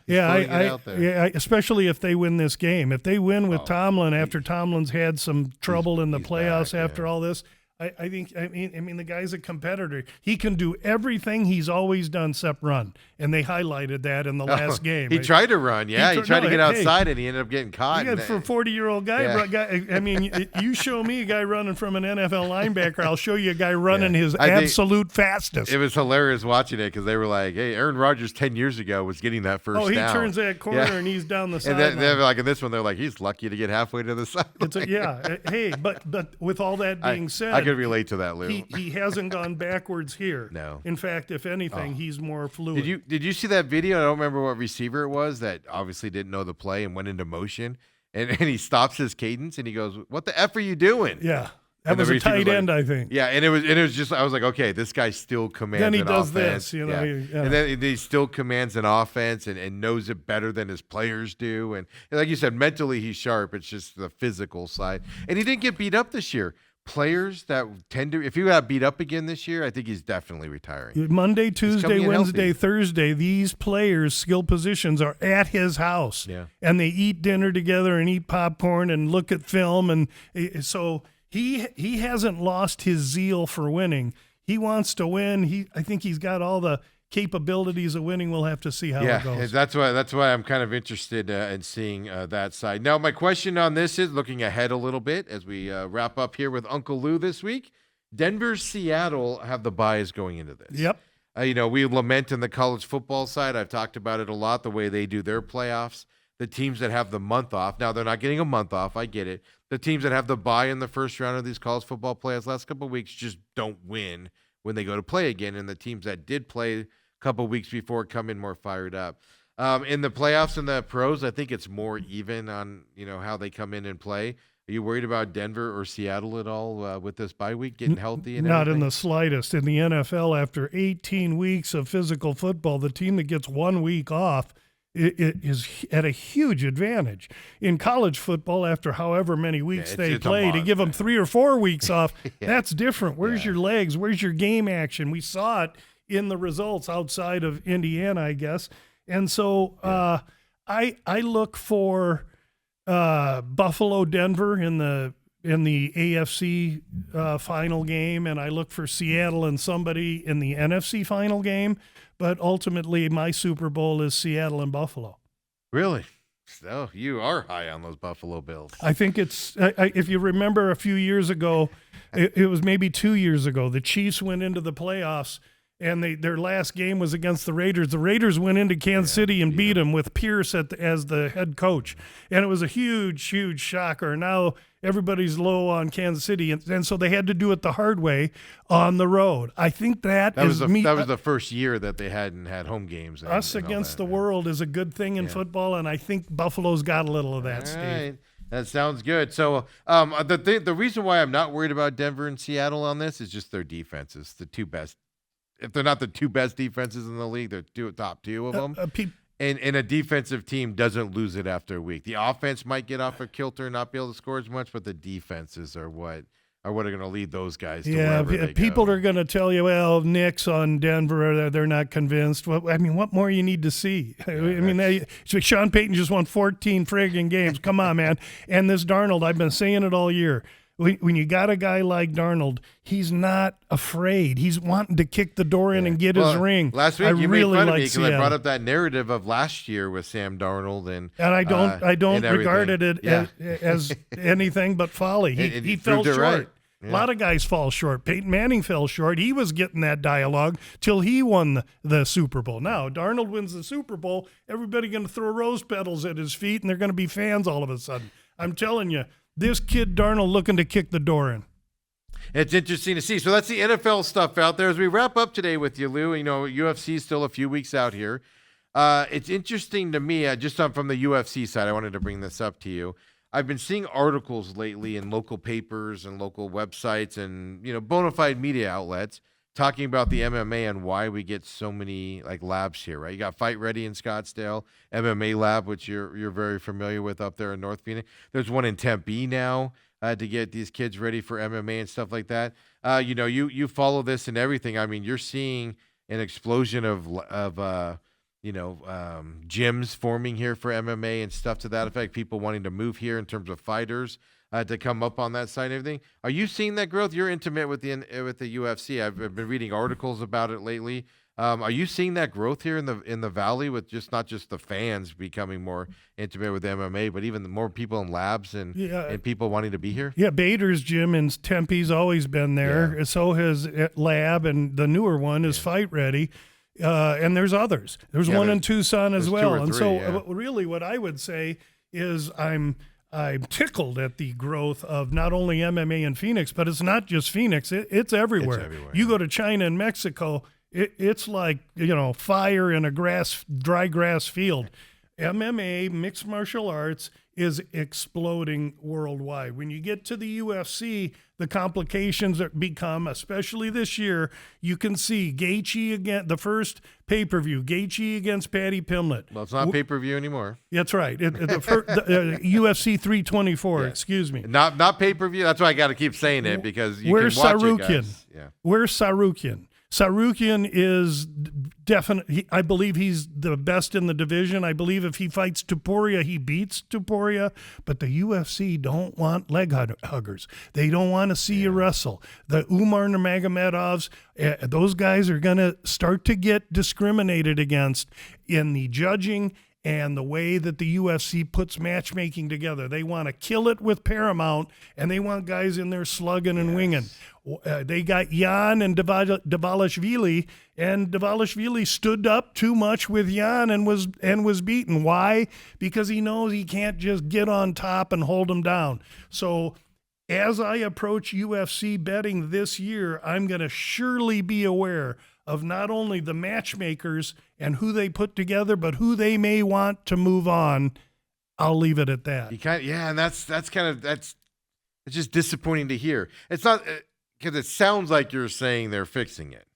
Especially if they win this game. If they win with Tomlin after Tomlin's had some trouble in the playoffs after all this. I mean, the guy's a competitor. He can do everything he's always done except run, and they highlighted that in the last game. He tried to run, he tried to get outside, and he ended up getting caught. For a 40-year-old guy, I mean, you show me a guy running from an NFL linebacker, I'll show you a guy running his absolute fastest. It was hilarious watching it because they were like, "Hey, Aaron Rodgers 10 years ago was getting that first down." He turns that corner and he's down the sideline. And they're like, in this one, they're like, he's lucky to get halfway to the sideline. Hey, but with all that being said, I could relate to that, Lou. He hasn't gone backwards here. No. In fact, if anything, he's more fluid. Did you see that video? I don't remember what receiver it was that obviously didn't know the play and went into motion, and he stops his cadence and he goes, "What the F are you doing?" Yeah. That was a tight end, I think. Yeah, and it was just, I was like, okay, this guy still commands an offense. Then he does this, And then he still commands an offense and knows it better than his players do. And like you said, mentally he's sharp. It's just the physical side. And he didn't get beat up this year. Players that tend to, if he got beat up again this year, I think he's definitely retiring. Monday, Tuesday, Wednesday, Thursday, these players' skill positions are at his house. Yeah. And they eat dinner together and eat popcorn and look at film. And so he hasn't lost his zeal for winning. He wants to win. I think he's got all the capabilities of winning. We'll have to see how it goes. That's why I'm kind of interested in seeing that side. Now, my question on this is looking ahead a little bit as we wrap up here with Uncle Lou this week. Denver, Seattle have the buys going into this. Yep. We lament in the college football side. I've talked about it a lot, the way they do their playoffs. The teams that have the month off. Now, they're not getting a month off. I get it. The teams that have the bye in the first round of these college football playoffs last couple of weeks just don't win when they go to play again. And the teams that did play a couple of weeks before come in more fired up. In the playoffs and the pros, I think it's more even on, how they come in and play. Are you worried about Denver or Seattle at all with this bye week getting healthy? And not everything? In the slightest. In the NFL, after 18 weeks of physical football, the team that gets 1 week off it is at a huge advantage. In college football, after however many weeks they play, to give them 3 or 4 weeks off, that's different. Where's your legs? Where's your game action? We saw it in the results outside of Indiana, I guess. And so I look for Buffalo, Denver in the AFC final game, and I look for Seattle and somebody in the NFC final game. But ultimately, my Super Bowl is Seattle and Buffalo. Really? So you are high on those Buffalo Bills. I think it's, if you remember a few years ago, it was maybe 2 years ago, the Chiefs went into the playoffs, and their last game was against the Raiders. The Raiders went into Kansas City and beat them with Pierce as the head coach. And it was a huge, huge shocker. Now everybody's low on Kansas City, and so they had to do it the hard way on the road. I think that was the first year that they hadn't had home games. Us against the world is a good thing in football, and I think Buffalo's got a little of that, Steve. Right. That sounds good. So the reason why I'm not worried about Denver and Seattle on this is just their defenses, the two best. If they're not the two best defenses in the league, they're top two of them. and a defensive team doesn't lose it after a week. The offense might get off a kilter and not be able to score as much, but the defenses are what are going to lead those guys to wherever they people go. are going to tell you, well, Knicks on Denver, they're not convinced. Well, I mean, what more you need to see? Sean Payton just won 14 friggin' games. Come on, man. And this Darnold, I've been saying it all year. When you got a guy like Darnold, he's not afraid. He's wanting to kick the door in and get his ring. Last week you made fun of me because I brought up that narrative of last year with Sam Darnold, and I don't regard it as anything but folly. He fell short. Right. Yeah. A lot of guys fall short. Peyton Manning fell short. He was getting that dialogue till he won the Super Bowl. Now, Darnold wins the Super Bowl, everybody going to throw rose petals at his feet, and they're going to be fans all of a sudden. I'm telling you, this kid Darnold looking to kick the door in. It's interesting to see. So that's the NFL stuff out there. As we wrap up today with you, Lou, UFC is still a few weeks out here. It's interesting to me, just from the UFC side, I wanted to bring this up to you. I've been seeing articles lately in local papers and local websites and, bona fide media outlets talking about the MMA and why we get so many labs here, right? You got Fight Ready in Scottsdale, MMA Lab, which you're very familiar with up there in North Phoenix. There's one in Tempe now to get these kids ready for MMA and stuff like that. You follow this and everything. I mean, you're seeing an explosion of gyms forming here for MMA and stuff to that effect, people wanting to move here in terms of fighters to come up on that side and everything. Are you seeing that growth? You're intimate with the UFC. I've been reading articles about it lately. Are you seeing that growth here in the Valley with not just the fans becoming more intimate with MMA, but even more people in labs and people wanting to be here? Yeah, Bader's gym in Tempe's always been there. Yeah. So has Lab, and the newer one is Fight Ready. And there's others. There's one in Tucson as well. And so really what I would say is I'm tickled at the growth of not only MMA in Phoenix, but it's not just Phoenix. It's everywhere. It's everywhere. You go to China and Mexico, it's like, fire in a dry grass field. MMA, mixed martial arts, is exploding worldwide. When you get to the UFC, the complications that become, especially this year, you can see Gaethje again, the first pay-per-view, Gaethje against Paddy Pimblett. Well, it's not pay-per-view anymore. That's right. UFC 324, excuse me. Not pay-per-view. That's why I got to keep saying it, because you can watch it, guys. Yeah. Where's Sarukian? Sarukian is definitely, I believe he's the best in the division. I believe if he fights Topuria, he beats Topuria. But the UFC don't want leg huggers. They don't want to see you wrestle. The Umar Nurmagomedovs, those guys are going to start to get discriminated against in the judging and the way that the UFC puts matchmaking together. They want to kill it with Paramount, and they want guys in there slugging and winging. They got Jan and Dvalishvili, and Dvalishvili stood up too much with Jan and was beaten. Why? Because he knows he can't just get on top and hold him down. So as I approach UFC betting this year, I'm going to surely be aware of not only the matchmakers and who they put together, but who they may want to move on. I'll leave it at that. And it's just disappointing to hear. It's not because it sounds like you're saying they're fixing it.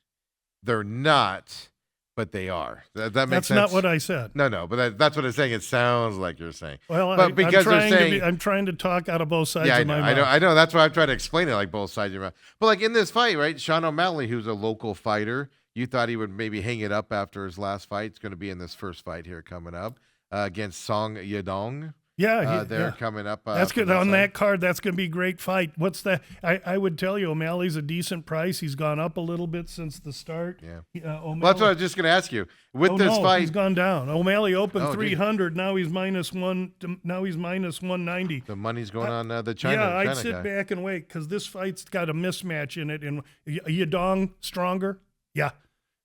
They're not, but they are. That makes sense. That's not what I said. No, but that's what I'm saying. It sounds like you're saying. Well, I'm trying to talk out of both sides of my mouth. I know. That's why I'm trying to explain it like both sides of your mouth. But in this fight, right, Sean O'Malley, who's a local fighter, you thought he would maybe hang it up after his last fight. It's going to be in this first fight here coming up against Song Yadong. They're coming up. That's good. On that card, that's going to be a great fight. What's that? I would tell you, O'Malley's a decent price. He's gone up a little bit since the start. Yeah. Well, that's what I was just going to ask you. This fight, he's gone down. O'Malley opened 300. Now he's -1. Now he's -190. The money's going on the China. Yeah, I'd China sit guy. back and wait because this fight's got a mismatch in it. And Yadong stronger. Yeah.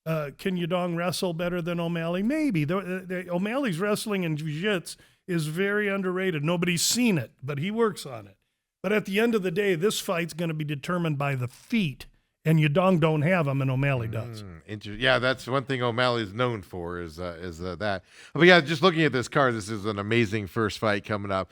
Can Yadong wrestle better than O'Malley? Maybe. O'Malley's wrestling and jiu-jitsu is very underrated. Nobody's seen it, but he works on it. But at the end of the day, this fight's going to be determined by the feet, and Yadong don't have them, and O'Malley does. Yeah, that's one thing O'Malley's known for is that. But yeah, just looking at this card, this is an amazing first fight coming up.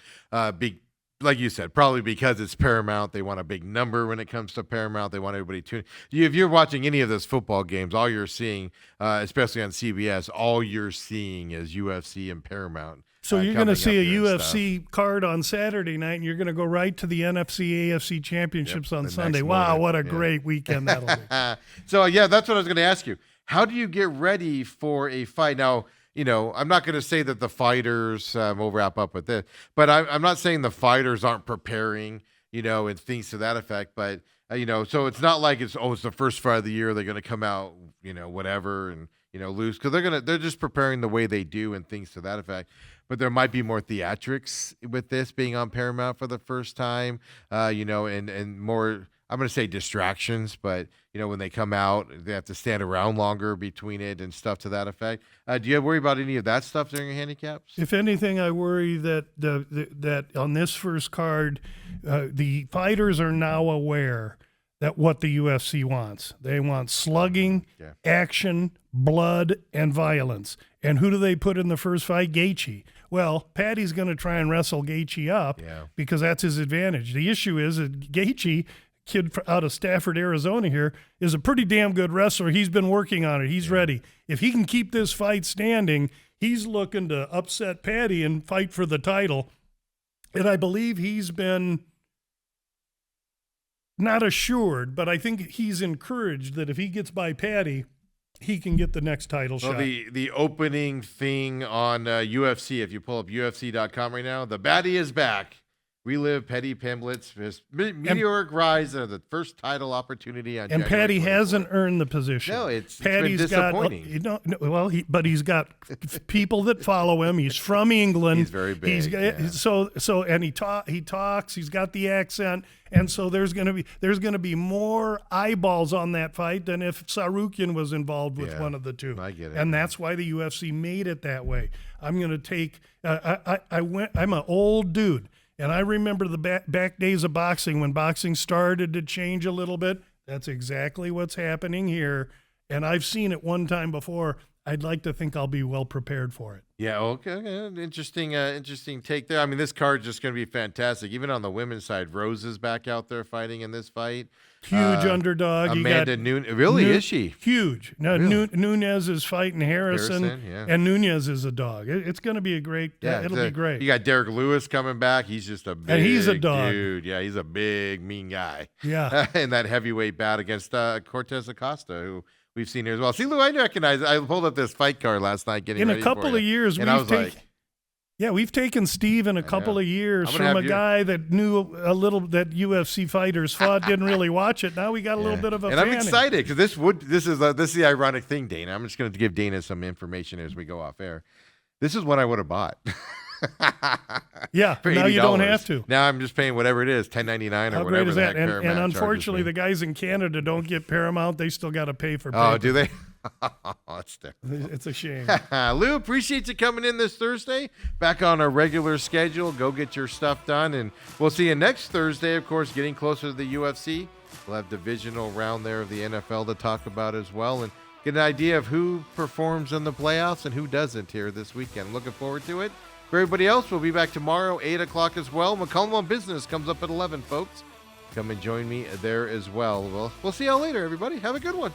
Big like you said, probably because it's Paramount. They want a big number when it comes to Paramount. They want everybody to. If you're watching any of those football games, all you're seeing, especially on CBS, all you're seeing is UFC and Paramount. So you're going to see a UFC card on Saturday night, and you're going to go right to the NFC, AFC championships on Sunday. Wow, what a great weekend that'll be. So, yeah, that's what I was going to ask you. How do you get ready for a fight? Now, I'm not going to say that the fighters, we'll wrap up with this, but I'm not saying the fighters aren't preparing, and things to that effect. But, so it's not like it's the first fight of the year. They're going to come out, whatever, and, lose, because they're just preparing the way they do and things to that effect. But there might be more theatrics with this being on Paramount for the first time, and more, I'm going to say distractions, but, when they come out, they have to stand around longer between it and stuff to that effect. Do you worry about any of that stuff during your handicaps? If anything, I worry that that on this first card, the fighters are now aware that what the UFC wants. They want slugging, action, blood, and violence. And who do they put in the first fight? Gaethje. Well, Patty's going to try and wrestle Gaethje up because that's his advantage. The issue is that Gaethje, kid out of Stafford, Arizona here, is a pretty damn good wrestler. He's been working on it. He's ready. If he can keep this fight standing, he's looking to upset Patty and fight for the title. And I believe he's been not assured, but I think he's encouraged that if he gets by Patty, he can get the next title shot. The opening thing on UFC, if you pull up UFC.com right now, the baddie is back. Relive Paddy Pimblett's meteoric rise of the first title opportunity on and January Paddy 24th. hasn't earned the position. No, it's been disappointing. But he's got people that follow him. He's from England. He's very big. And he talks. He's got the accent, and so there's going to be more eyeballs on that fight than if Sarukian was involved with one of the two. I get it, and that's why the UFC made it that way. I'm going to take. I'm an old dude. And I remember the back days of boxing when boxing started to change a little bit. That's exactly what's happening here. And I've seen it one time before. I'd like to think I'll be well prepared for it. Yeah, okay. Interesting take there. I mean, this card's just going to be fantastic. Even on the women's side, Rose is back out there fighting in this fight. Huge underdog. Amanda Nunes. Really, is she? Huge. Now, really? Nunez is fighting Harrison and Nunez is a dog. It's going to be a great it'll be great. You got Derek Lewis coming back. He's just a big he's a dog. Dude. Yeah, he's a big, mean guy. Yeah. In that heavyweight bout against Cortez Acosta, who we've seen here as well. See, Lou, I recognize. I pulled up this fight card last night getting ready for In a couple of years, we've taken Steve in a couple of years from a guy that knew a little that UFC fighters fought, didn't really watch it. Now we got a little bit of a fan. I'm excited because this is the ironic thing, Dana. I'm just going to give Dana some information as we go off air. This is what I would have bought. Yeah, now you don't have to. Now I'm just paying whatever it is, $10.99 or whatever the heck Paramount and unfortunately, the guys in Canada don't get Paramount. They still got to pay for paper. Oh, do they? That's terrible. It's a shame. Lou, appreciate you coming in this Thursday. Back on our regular schedule. Go get your stuff done, and we'll see you next Thursday. Of course, getting closer to the UFC. We'll have divisional round there of the NFL to talk about as well, and get an idea of who performs in the playoffs and who doesn't here this weekend. Looking forward to it. For everybody else, we'll be back tomorrow, 8 o'clock as well. McCollum on Business comes up at 11, folks. Come and join me there as well. We'll see y'all later, everybody. Have a good one.